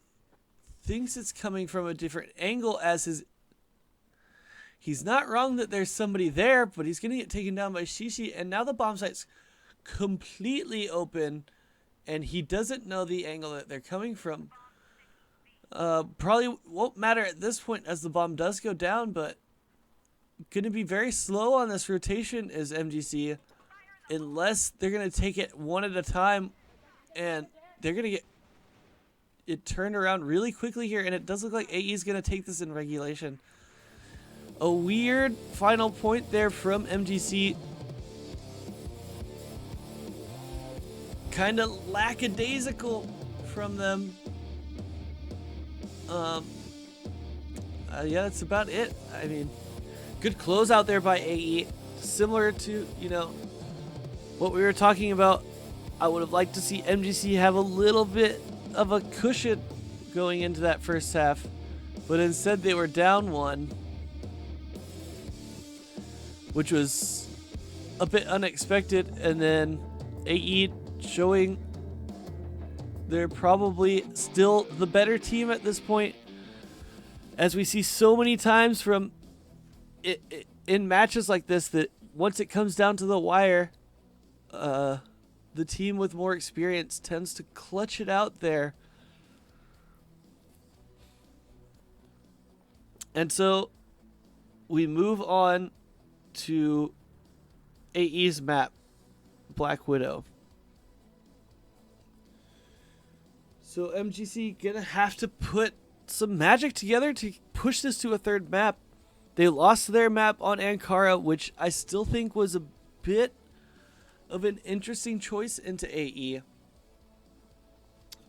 thinks it's coming from a different angle as his... He's not wrong that there's somebody there, but he's gonna get taken down by Shishi. And now the bomb site's completely open. And he doesn't know the angle that they're coming from. Probably won't matter at this point as the bomb does go down, but going to be very slow on this rotation is MGC, unless they're going to take it one at a time, and they're going to get it turned around really quickly here, and it does look like AE is going to take this in regulation. A weird final point there from MGC. Kind of lackadaisical from them. Yeah, that's about it. I mean, good close out there by AE. Similar to, you know, what we were talking about. I would have liked to see MGC have a little bit of a cushion going into that first half. But instead they were down one, which was a bit unexpected. And then AE showing they're probably still the better team at this point, as we see so many times from in matches like this that once it comes down to the wire, the team with more experience tends to clutch it out there. And so we move on to AE's map, Black Widow. So MGC gonna have to put some magic together to push this to a third map. They lost their map on Ankara, which I still think was a bit of an interesting choice into AE.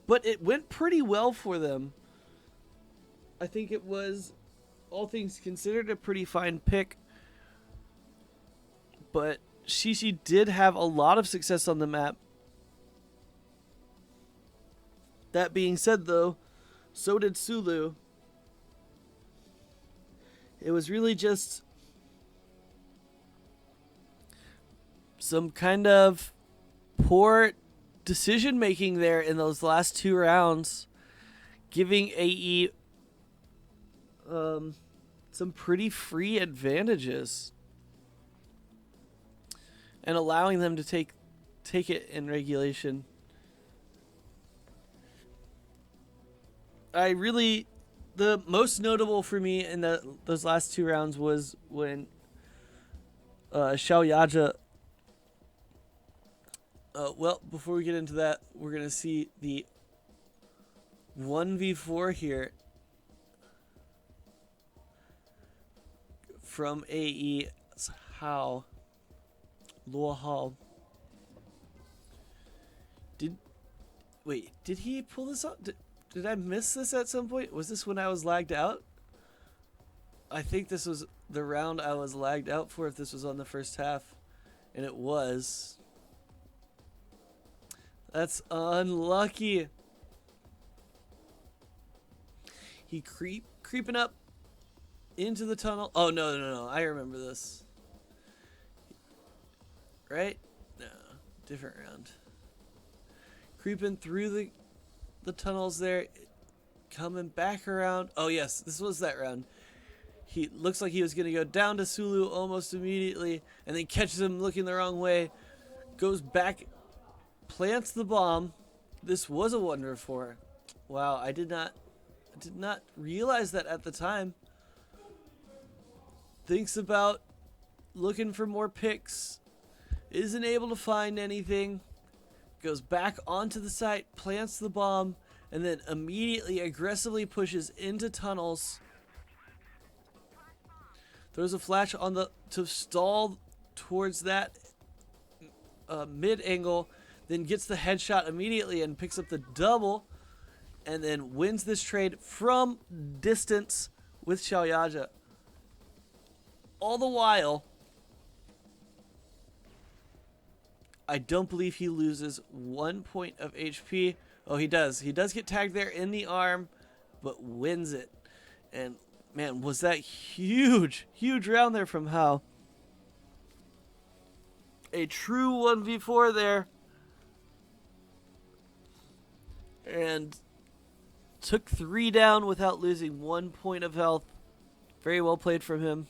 But it went pretty well for them. I think it was, all things considered, a pretty fine pick. But Shishi did have a lot of success on the map. That being said, though, so did Sulu. It was really just some kind of poor decision making there in those last two rounds, giving AE some pretty free advantages and allowing them to take it in regulation. The most notable for me in those last two rounds was when Xiao Yaja. Well, before we get into that, we're gonna see the 1v4 here from AE. How Luo Hao. Did he pull this off? Did I miss this at some point? Was this when I was lagged out? I think this was the round I was lagged out for, if this was on the first half. And it was. That's unlucky. He creeping up into the tunnel. Oh, no. I remember this. Right? No. Different round. Creeping through the tunnels there, coming back around. Oh yes, this was that round. He looks like he was gonna go down to Sulu almost immediately, and then catches him looking the wrong way, goes back, plants the bomb. This was a 1v4. Wow, I did not realize that at the time. Thinks about looking for more picks, isn't able to find anything, goes back onto the site, plants the bomb, and then immediately aggressively pushes into tunnels. Throws a flash on to stall towards that mid angle, then gets the headshot immediately and picks up the double, and then wins this trade from distance with Xiaoyaja. All the while, I don't believe he loses 1 point of HP. Oh, he does. He does get tagged there in the arm, but wins it. And man, was that huge round there from Hao. A true 1v4 there. And took 3 down without losing 1 point of health. Very well played from him.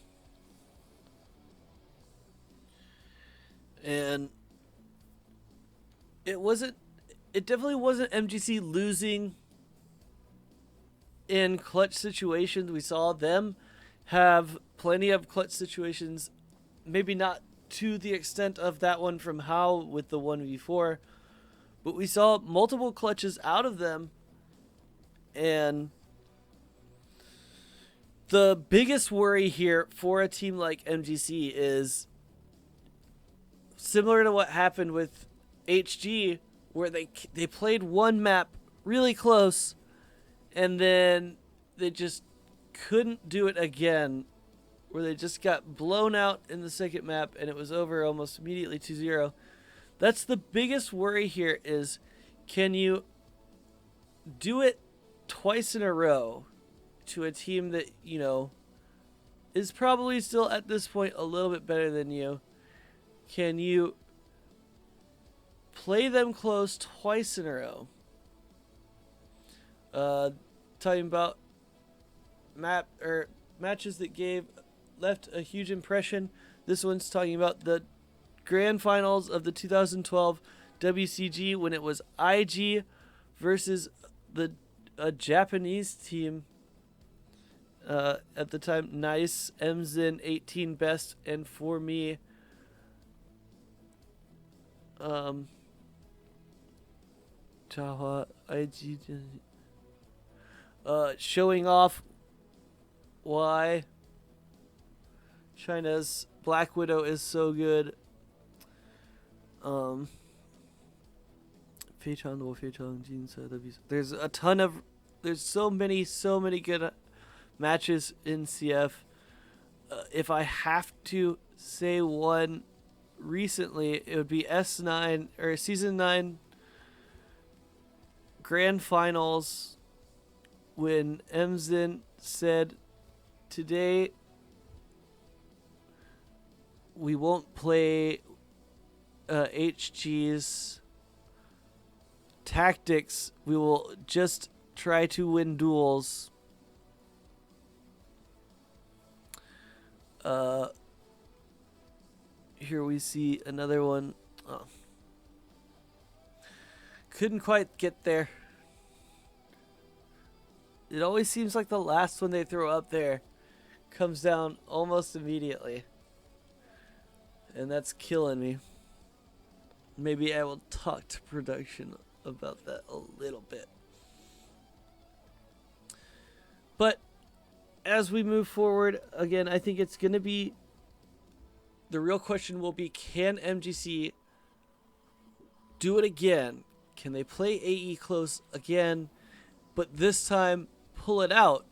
And it definitely wasn't MGC losing in clutch situations. We saw them have plenty of clutch situations, maybe not to the extent of that one from Hao with the 1v4, but we saw multiple clutches out of them. And the biggest worry here for a team like MGC is similar to what happened with HG, where they played one map really close, and then they just couldn't do it again, where they just got blown out in the second map, and it was over almost immediately 2-0. That's the biggest worry here is, can you do it twice in a row to a team that, you know, is probably still at this point a little bit better than you? Can you play them close twice in a row? Talking about matches that left a huge impression. This one's talking about the grand finals of the 2012 WCG, when it was IG versus a Japanese team. At the time, Nice, Mzin, 18 best, and for me, Chahua, IG, showing off why China's Black Widow is so good. There's so many good matches in CF. If I have to say one recently, it would be S9 or Season 9 Grand Finals, when Mzin said, "Today we won't play HG's tactics. We will just try to win duels." Here we see another one. Oh. Couldn't quite get there. It always seems like the last one they throw up there comes down almost immediately. And that's killing me. Maybe I will talk to production about that a little bit. But as we move forward, again, I think it's going to be, the real question will be, can MGC do it again? Can they play AE close again, but this time pull it out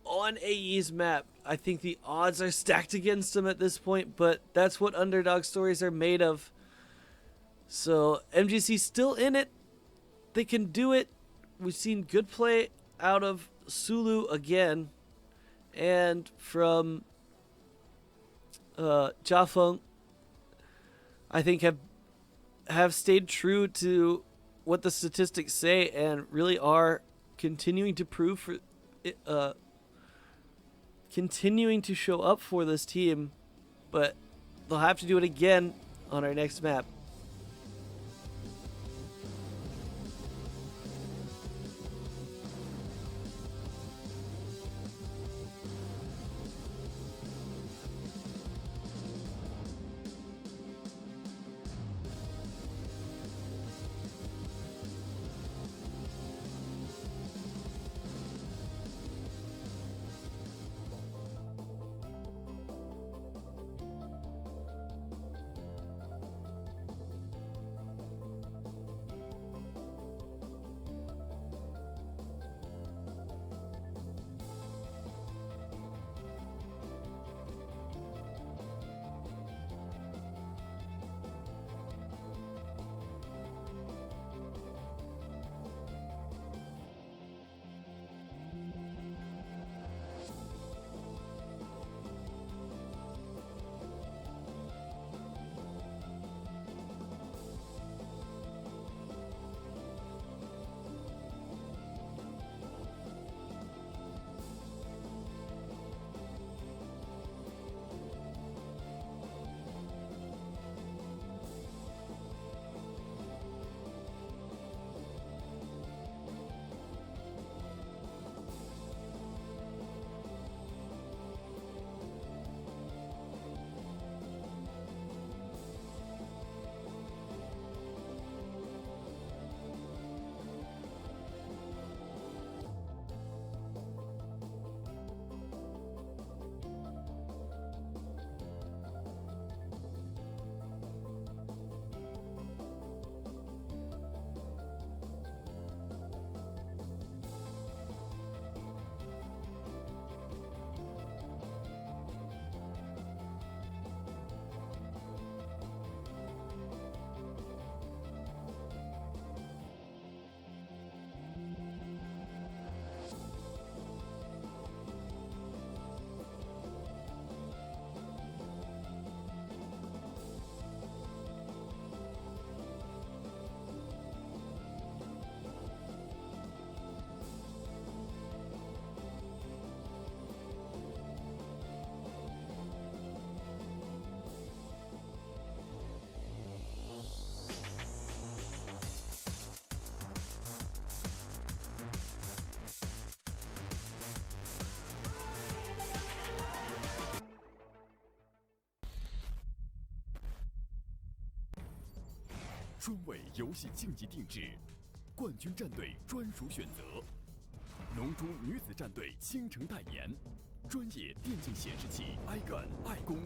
on AE's map? I think the odds are stacked against them at this point, but that's what underdog stories are made of. So MGC still in it. They can do it. We've seen good play out of Sulu again, and from Jiafeng, I think have stayed true to what the statistics say, and really are continuing to prove for continuing to show up for this team. But they'll have to do it again on our next map. 专为游戏竞技定制，冠军战队专属选择，龙珠女子战队倾城代言，专业电竞显示器爱干爱攻。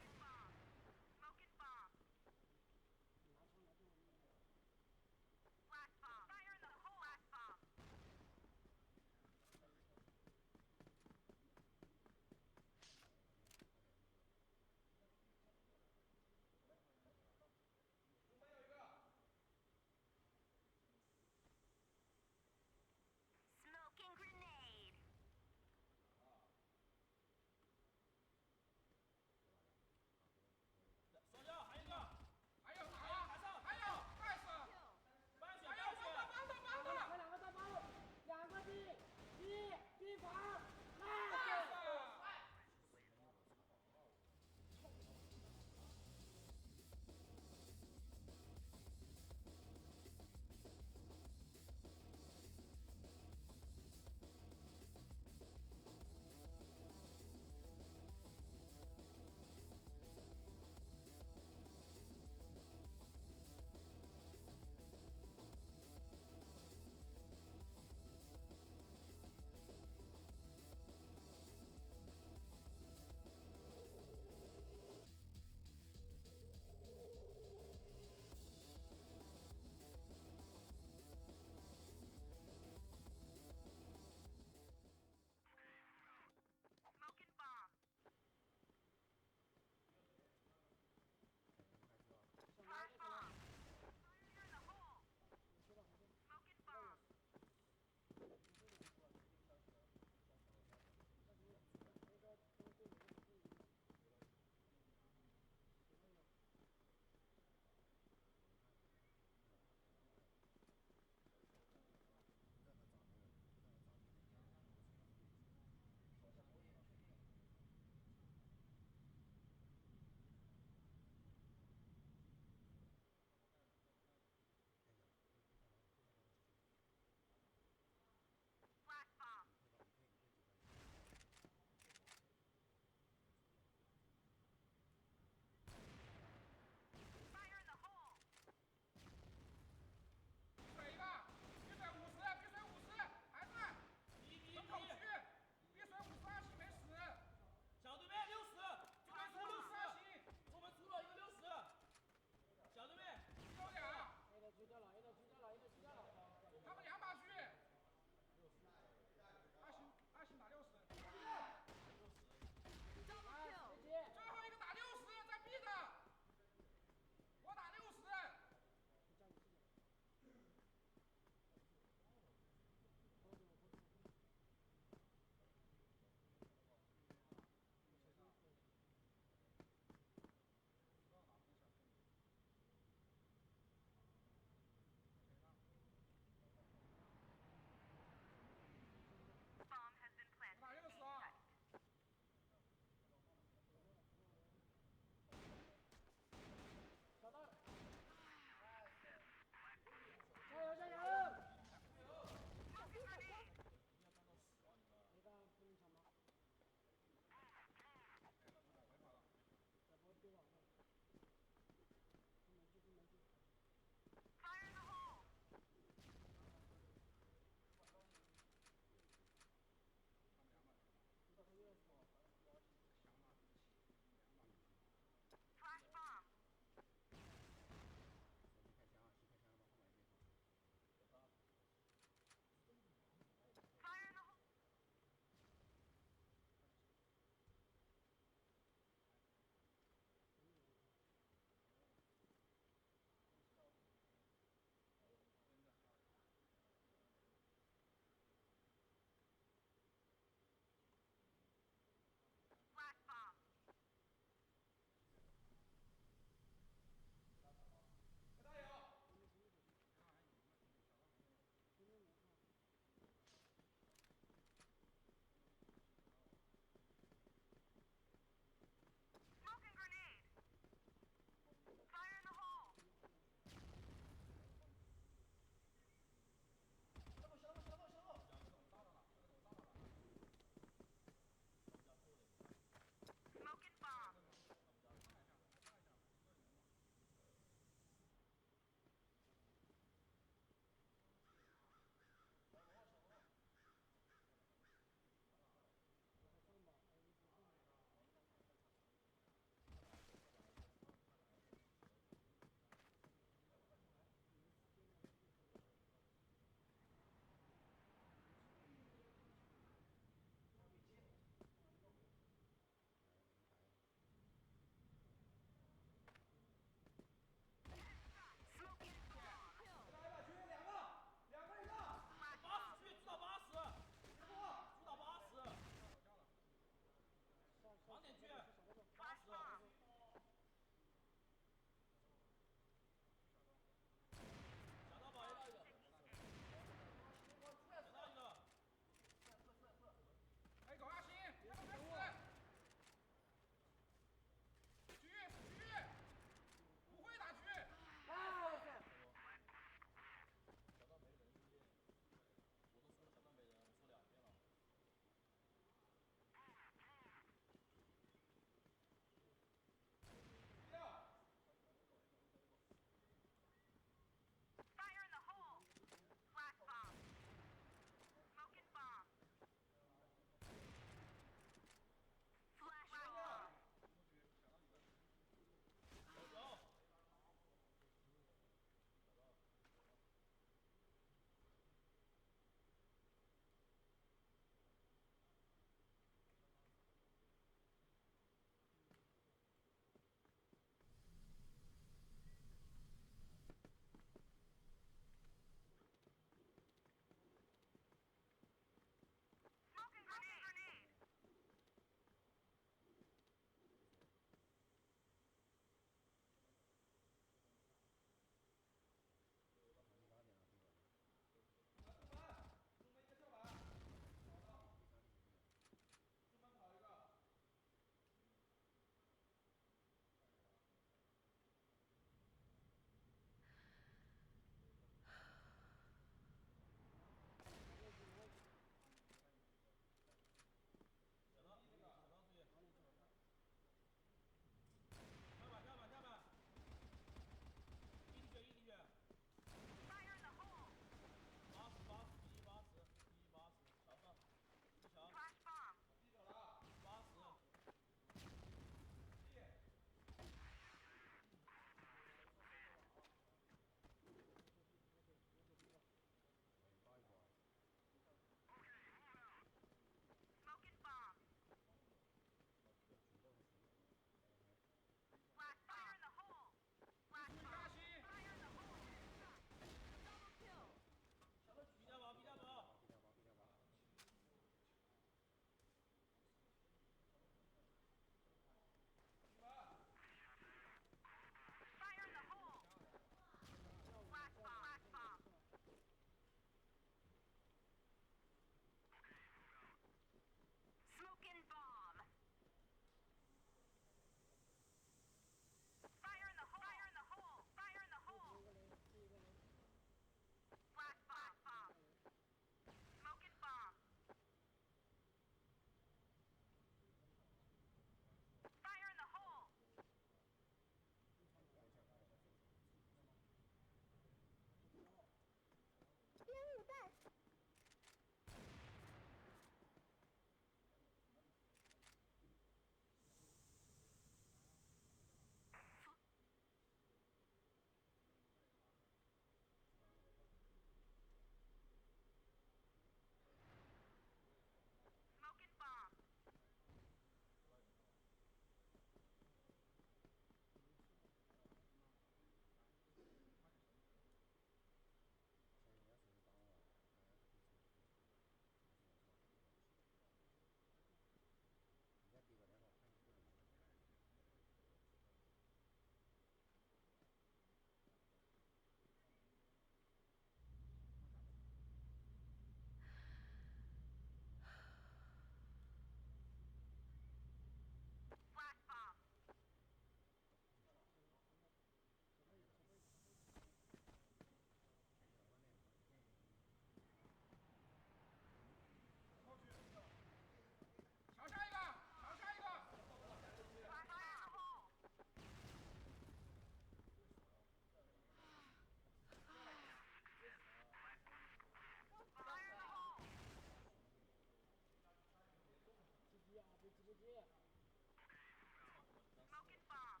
Smoking bomb.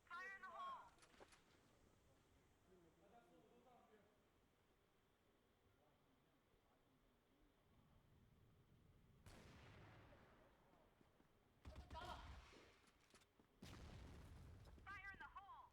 Fire in the hole. Fire in the hole.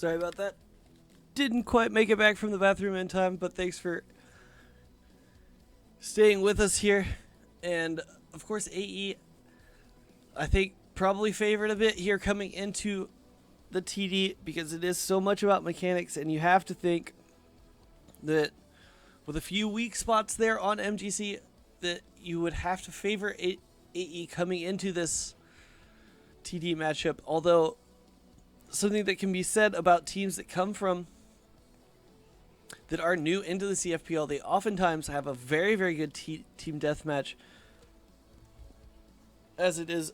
Sorry about that. Didn't quite make it back from the bathroom in time, but thanks for staying with us here. And of course, AE, I think, probably favored a bit here coming into the TD because it is so much about mechanics, and you have to think that with a few weak spots there on MGC, that you would have to favor AE coming into this TD matchup. Although, something that can be said about teams that come from, that are new into the CFPL, they oftentimes have a very, very good team deathmatch, as it is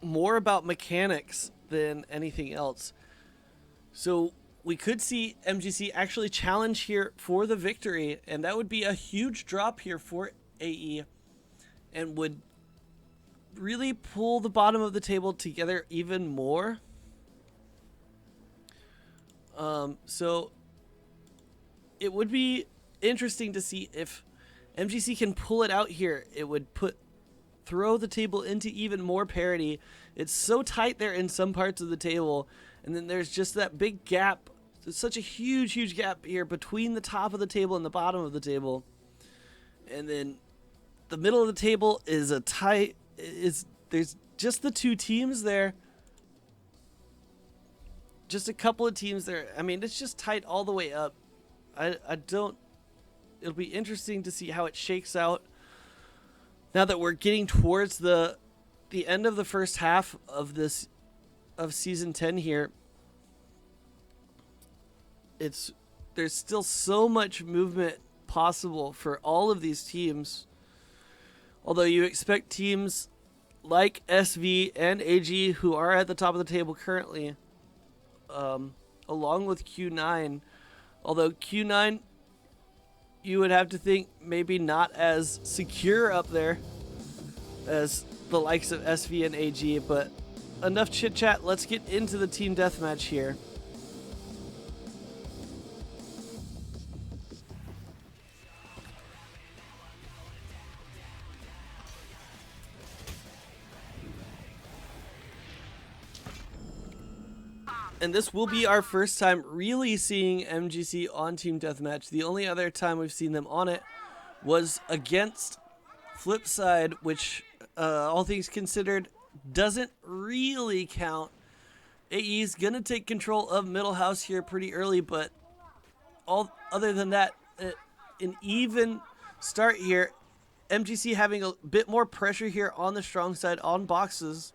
more about mechanics than anything else. So we could see MGC actually challenge here for the victory, and that would be a huge drop here for AE, and would really pull the bottom of the table together even more. So it would be interesting to see if MGC can pull it out here. It would throw the table into even more parity. It's so tight there in some parts of the table, and then there's just that big gap. There's such a huge gap here between the top of the table and the bottom of the table. And then the middle of the table is there's just the two teams there. Just a couple of teams there. I mean, it's just tight all the way up. It'll be interesting to see how it shakes out now that we're getting towards the end of the first half of season 10 here. There's still so much movement possible for all of these teams. Although you expect teams like SV and AG, who are at the top of the table currently, along with Q9. Although Q9, you would have to think maybe not as secure up there as the likes of SV and AG. But enough chit chat. Let's get into the team deathmatch here. And this will be our first time really seeing MGC on Team Deathmatch. The only other time we've seen them on it was against Flipside, which, all things considered, doesn't really count. AE's going to take control of Middle House here pretty early, but other than that, an even start here. MGC having a bit more pressure here on the strong side on boxes.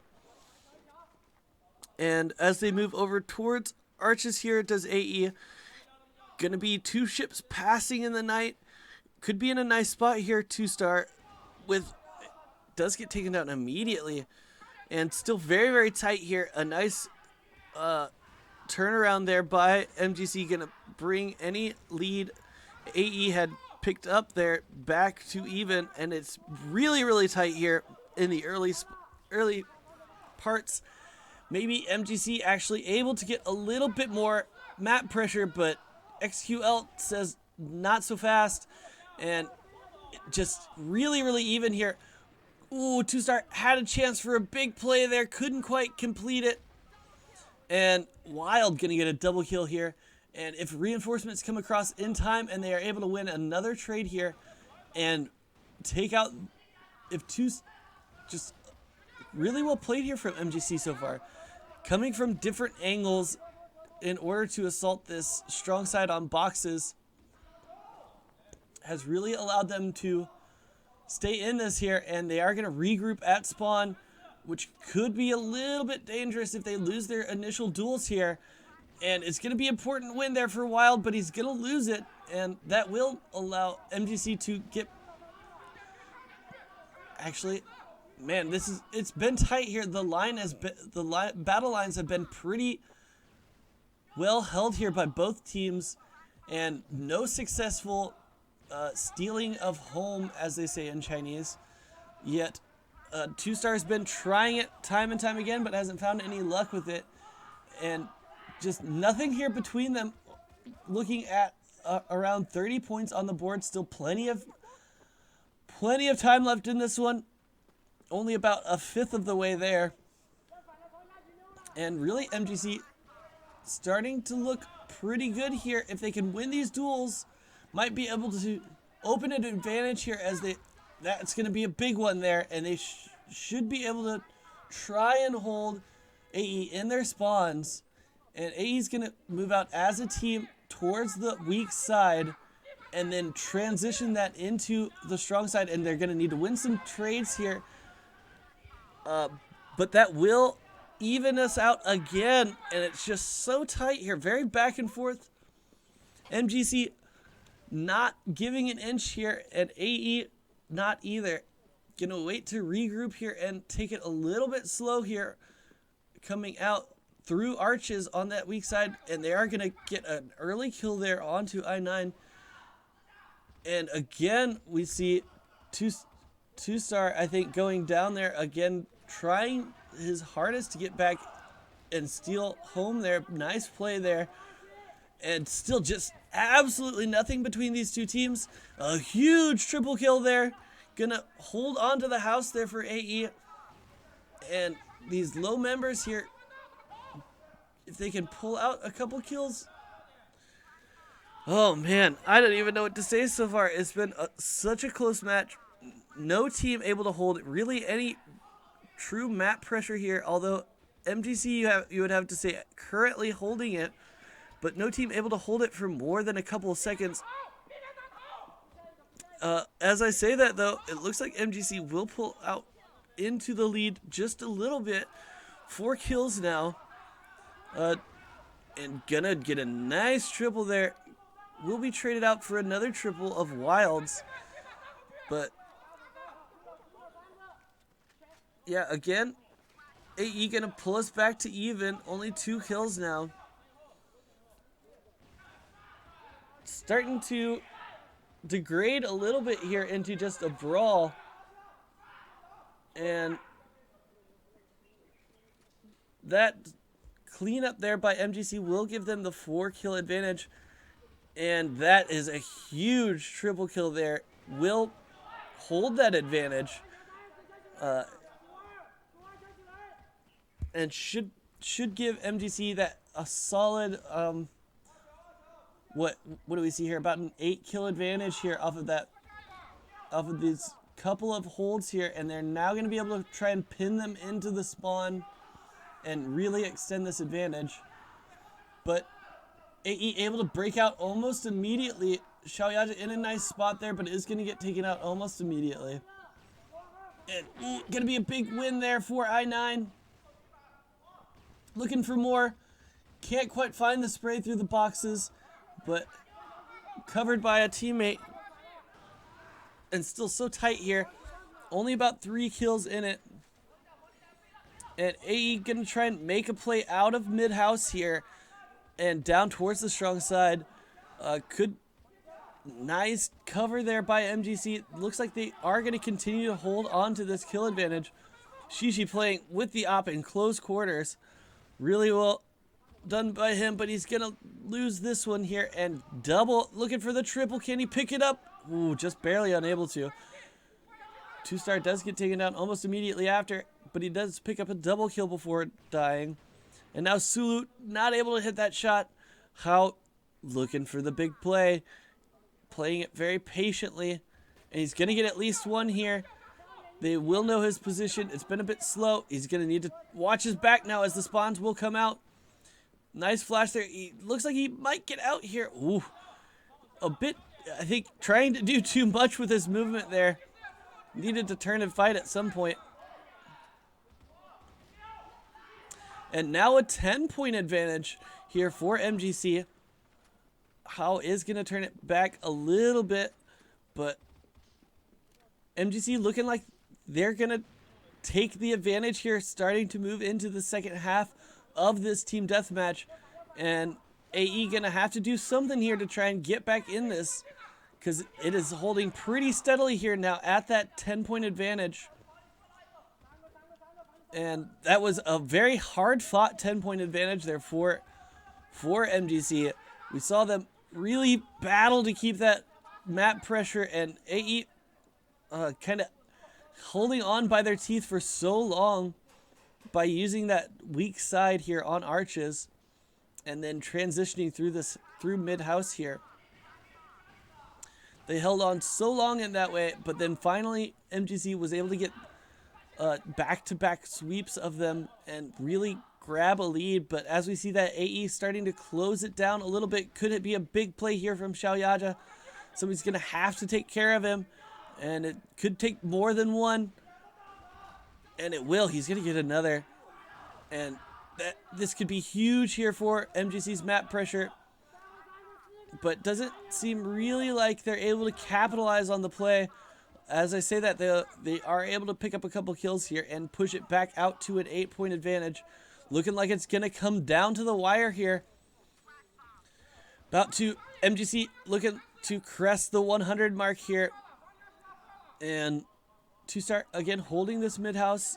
And as they move over towards arches here, does AE. Gonna be two ships passing in the night. Could be in a nice spot here to start with. Does get taken down immediately. And still very, very tight here. A nice turnaround there by MGC. Gonna bring any lead AE had picked up there back to even. And it's really, really tight here in the early parts. Maybe MGC actually able to get a little bit more map pressure, but XQL says not so fast. And just really, really even here. Ooh, 2-star had a chance for a big play there. Couldn't quite complete it. And Wild going to get a double kill here. And if reinforcements come across in time and they are able to win another trade here and take out, if two, just really well played here from MGC so far. Coming from different angles in order to assault this strong side on boxes has really allowed them to stay in this here, and they are going to regroup at spawn, which could be a little bit dangerous if they lose their initial duels here. And it's going to be an important win there for Wild, but he's going to lose it, and that will allow MGC to get... Actually... Man, it's been tight here. The battle lines have been pretty well held here by both teams, and no successful stealing of home, as they say in Chinese. Yet, 2-star's been trying it time and time again, but hasn't found any luck with it. And just nothing here between them. Looking at around 30 points on the board, still plenty of time left in this one. Only about a fifth of the way there. And really, MGC starting to look pretty good here. If they can win these duels, might be able to open an advantage here as that's going to be a big one there. And they should be able to try and hold AE in their spawns. And AE is going to move out as a team towards the weak side and then transition that into the strong side. And they're going to need to win some trades here. But that will even us out again. And it's just so tight here. Very back and forth. MGC not giving an inch here. And AE not either. Gonna wait to regroup here and take it a little bit slow here. Coming out through arches on that weak side. And they are gonna get an early kill there onto I-9. And again, we see two-star, I think, going down there again, trying his hardest to get back and steal home there. Nice play there. And still just absolutely nothing between these two teams. A huge triple kill there. Gonna hold on to the house there for AE. And these low members here, if they can pull out a couple kills. Oh man, I don't even know what to say so far. It's been such a close match. No team able to hold really any true map pressure here. Although MGC, you would have to say, currently holding it. But no team able to hold it for more than a couple of seconds. As I say that, though, it looks like MGC will pull out into the lead just a little bit. 4 kills now. And gonna get a nice triple there. Will be traded out for another triple of wilds. But yeah, again, AE gonna pull us back to even. Only 2 kills now. Starting to degrade a little bit here into just a brawl. And that cleanup there by MGC will give them the 4-kill advantage. And that is a huge triple kill there. Will hold that advantage. And should give MGC that a solid what do we see here? About an 8-kill advantage here off of these couple of holds here, and they're now going to be able to try and pin them into the spawn and really extend this advantage. But AE able to break out almost immediately. Xiaoyaji in a nice spot there, but is going to get taken out almost immediately. And going to be a big win there for I-9. Looking for more. Can't quite find the spray through the boxes, but covered by a teammate. And still so tight here. Only about 3 kills in it. And AE going to try and make a play out of mid-house here. And down towards the strong side. Nice cover there by MGC. Looks like they are going to continue to hold on to this kill advantage. Shishi playing with the op in close quarters. Really well done by him, but he's going to lose this one here. And double, looking for the triple. Can he pick it up? Ooh, just barely unable to. Two-star does get taken down almost immediately after, but he does pick up a double kill before dying. And now Sulu not able to hit that shot. How looking for the big play. Playing it very patiently. And he's going to get at least one here. They will know his position. It's been a bit slow. He's going to need to watch his back now as the spawns will come out. Nice flash there. He looks like he might get out here. Ooh. A bit, I think, trying to do too much with his movement there. Needed to turn and fight at some point. And now a 10-point advantage here for MGC. How is going to turn it back a little bit, but MGC looking like they're going to take the advantage here, starting to move into the second half of this team deathmatch. And AE going to have to do something here to try and get back in this, because it is holding pretty steadily here now at that 10-point advantage. And that was a very hard-fought 10-point advantage there for MGC. We saw them really battle to keep that map pressure, and AE kind of holding on by their teeth for so long. by using that weak side here on arches and then transitioning through mid-house here. They held on so long in that way, but then finally MGC was able to get back-to-back sweeps of them and really grab a lead. But as we see that AE starting to close it down a little bit, could it be a big play here from Xiaoyaja? Somebody's going to have to take care of him, and it could take more than one. And it will. He's going to get another. And this could be huge here for MGC's map pressure. But doesn't seem really like they're able to capitalize on the play. As I say that, they are able to pick up a couple kills here and push it back out to an 8-point advantage. Looking like it's going to come down to the wire here. About to MGC looking to crest the 100 mark here. And to start again holding this mid-house.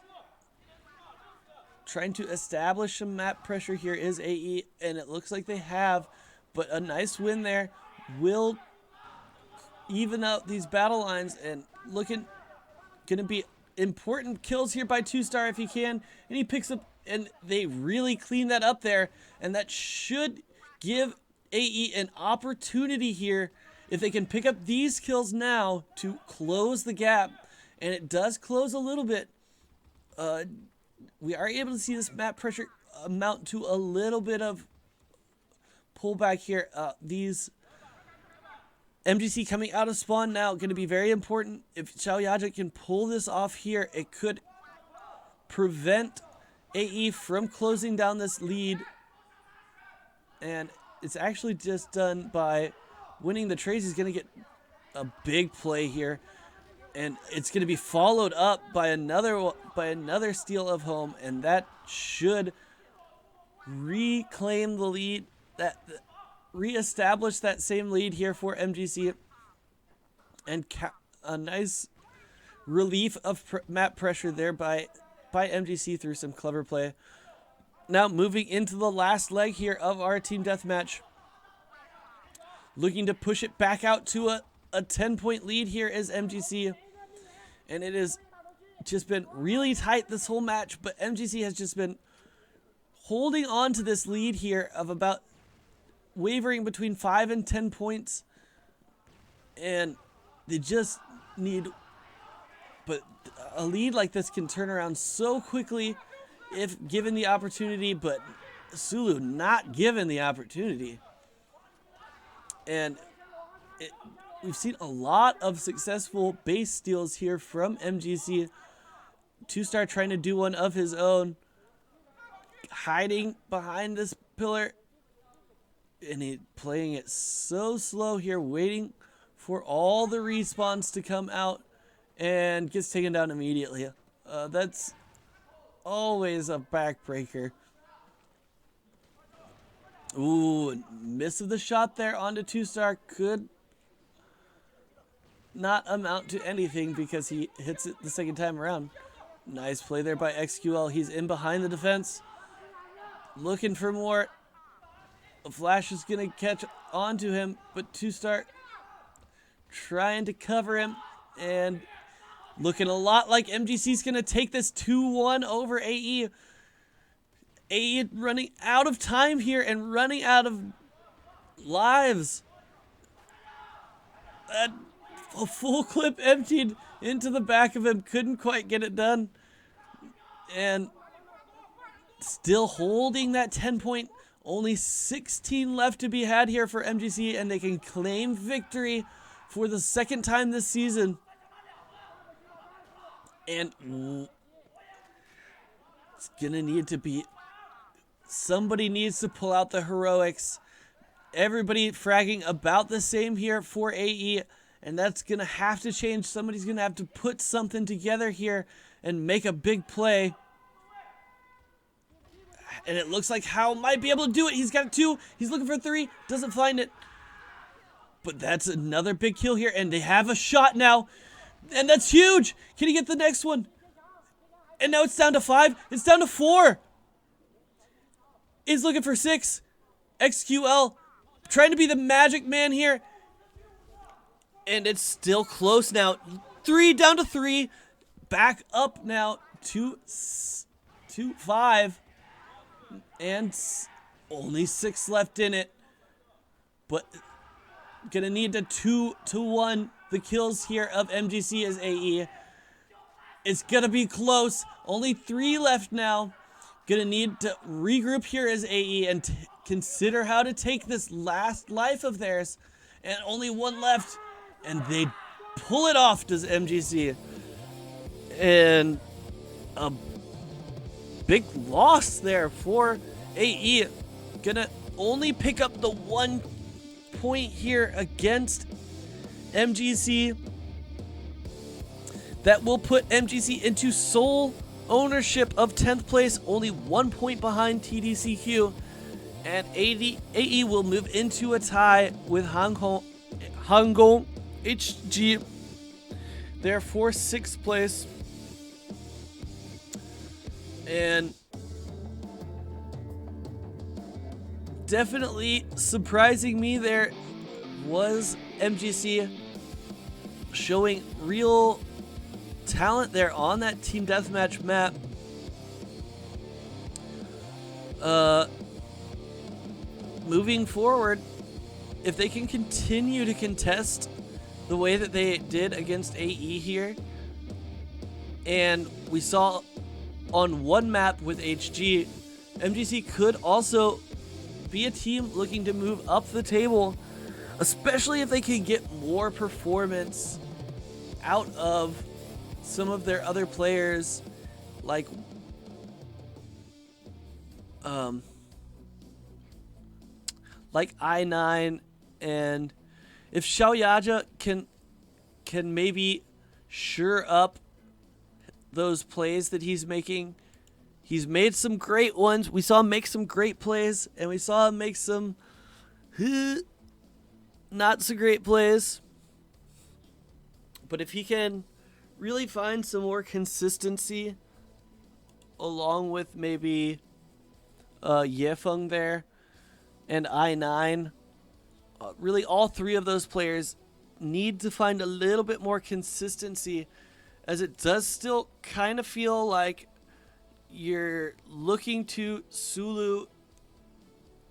Trying to establish some map pressure here is AE, and it looks like they have. But a nice win there will even out these battle lines, and looking going to be important kills here by 2-Star if he can. And he picks up, and they really clean that up there, and that should give AE an opportunity here if they can pick up these kills now to close the gap. And it does close a little bit. We are able to see this map pressure amount to a little bit of pullback here. These MGC coming out of spawn now going to be very important. If Xiaoyaja can pull this off here, it could prevent AE from closing down this lead. And it's actually just done by winning the trades. He's going to get a big play here. And it's going to be followed up by another steal of home, and that should reclaim the lead, reestablish that same lead here for MGC, and a nice relief of map pressure there by MGC through some clever play. Now moving into the last leg here of our team deathmatch, looking to push it back out to a 10-point lead here is MGC. And it has just been really tight this whole match, but MGC has just been holding on to this lead here of about wavering between 5 and 10 points. And they just need, but a lead like this can turn around so quickly if given the opportunity, but Sulu not given the opportunity. And we've seen a lot of successful base steals here from MGC. 2-Star trying to do one of his own, hiding behind this pillar, and he playing it so slow here, waiting for all the respawns to come out, and gets taken down immediately. That's always a backbreaker. Ooh, miss of the shot there onto 2-Star could not amount to anything because he hits it the second time around. Nice play there by XQL. He's in behind the defense, looking for more. A flash is going to catch onto him, but 2-Star trying to cover him, and looking a lot like MGC's going to take this 2-1 over AE. AE running out of time here and running out of lives. A full clip emptied into the back of him. Couldn't quite get it done. And still holding that 10-point. Only 16 left to be had here for MGC, and they can claim victory for the second time this season. And it's going to need to be, somebody needs to pull out the heroics. Everybody fragging about the same here for AE. And that's going to have to change. Somebody's going to have to put something together here and make a big play. And it looks like Hao might be able to do it. He's got 2. He's looking for 3. Doesn't find it. But that's another big kill here. And they have a shot now. And that's huge. Can he get the next one? And now it's down to 5. It's down to 4. He's looking for 6. XQL trying to be the magic man here. And it's still close now. 3 down to 3. Back up now to 2, 5. And only 6 left in it. But gonna need to 2-1 the kills here of MGC as AE. It's gonna be close. Only 3 left now. Gonna need to regroup here as AE and consider how to take this last life of theirs. And only 1 left. And they pull it off, does MGC. And a big loss there for AE. Gonna only pick up the 1 point here against MGC. That will put MGC into sole ownership of 10th place, only 1 point behind TDCQ. And AE will move into a tie with Hangzhou HG. They're for 6th place. And definitely surprising me there was MGC showing real talent there on that team deathmatch map. Moving forward, if they can continue to contest the way that they did against AE here, and we saw on one map with HG, MGC could also be a team looking to move up the table, especially if they can get more performance out of some of their other players, like I9, and if Xiaoyaja can maybe sure up those plays that he's making. He's made some great ones. We saw him make some great plays, and we saw him make some not so great plays. But if he can really find some more consistency along with maybe Yefeng there and I9, really all 3 of those players need to find a little bit more consistency, as it does still kind of feel like you're looking to Sulu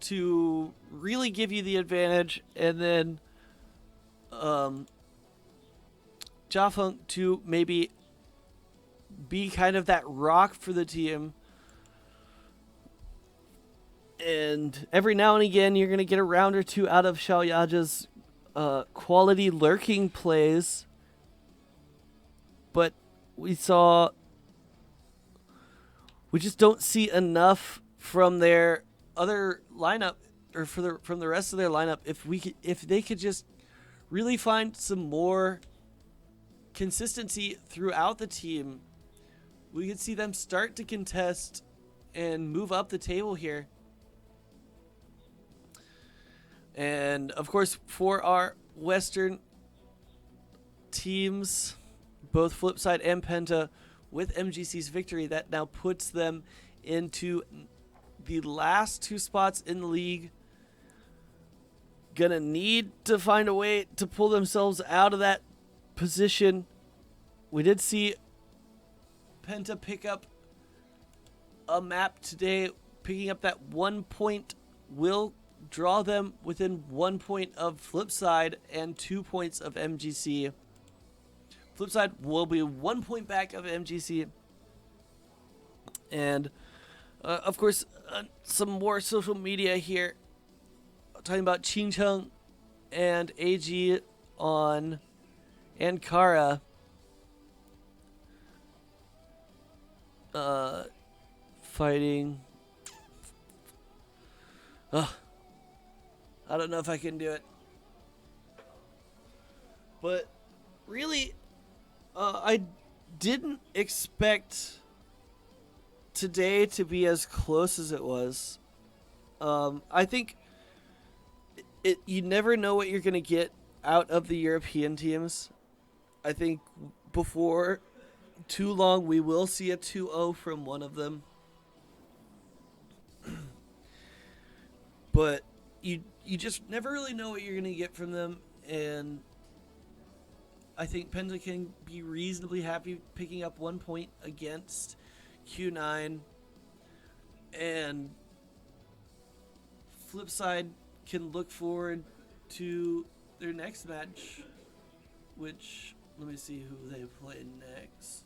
to really give you the advantage, and then Jafeng to maybe be kind of that rock for the team. And every now and again, you're going to get a round or 2 out of Xiaoyaja's quality lurking plays. But we just don't see enough from their other lineup, or from the rest of their lineup. If they could just really find some more consistency throughout the team, we could see them start to contest and move up the table here. And of course, for our Western teams, both Flipside and Penta, with MGC's victory, that now puts them into the last 2 spots in the league. Gonna need to find a way to pull themselves out of that position. We did see Penta pick up a map today. Picking up that 1 point will draw them within 1 point of Flipside and 2 points of MGC. Flipside will be 1 point back of MGC. And, of course, some more social media here. Talking about Qingcheng and AG on Ankara. Fighting. I don't know if I can do it. But, really, I didn't expect today to be as close as it was. I think you never know what you're going to get out of the European teams. I think before too long we will see a 2-0 from one of them. But you just never really know what you're going to get from them, and I think Penta can be reasonably happy picking up 1 point against Q9. And flip side can look forward to their next match, which, let me see who they play next.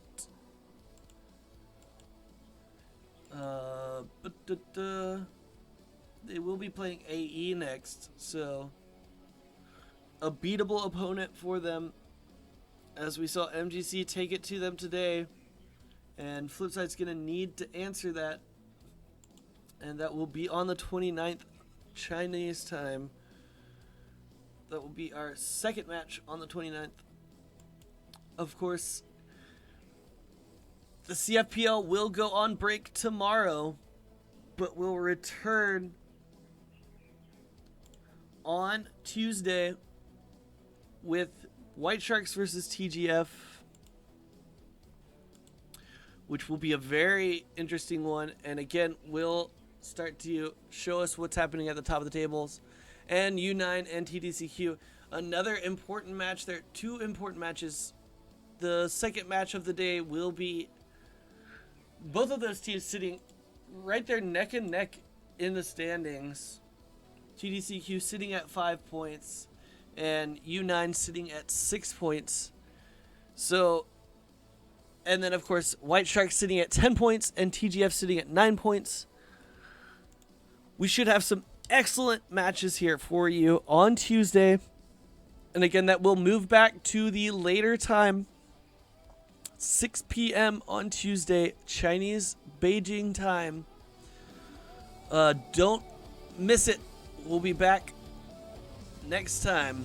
They will be playing AE next, so a beatable opponent for them, as we saw MGC take it to them today, and Flipside's going to need to answer that, and that will be on the 29th Chinese time. That will be our second match on the 29th. Of course, the CFPL will go on break tomorrow, but will return on Tuesday with White Sharks versus TGF, which will be a very interesting one, and again will start to show us what's happening at the top of the tables. And U9 and TDCQ, another important match. There are two important matches. The second match of the day will be both of those teams sitting right there neck and neck in the standings. TDCQ sitting at 5 points and U9 sitting at 6 points. So, and then of course White Sharks sitting at 10 points and TGF sitting at 9 points. We should have some excellent matches here for you on Tuesday. And again, that will move back to the later time, 6 p.m. on Tuesday, Chinese Beijing time. Don't miss it. We'll be back next time.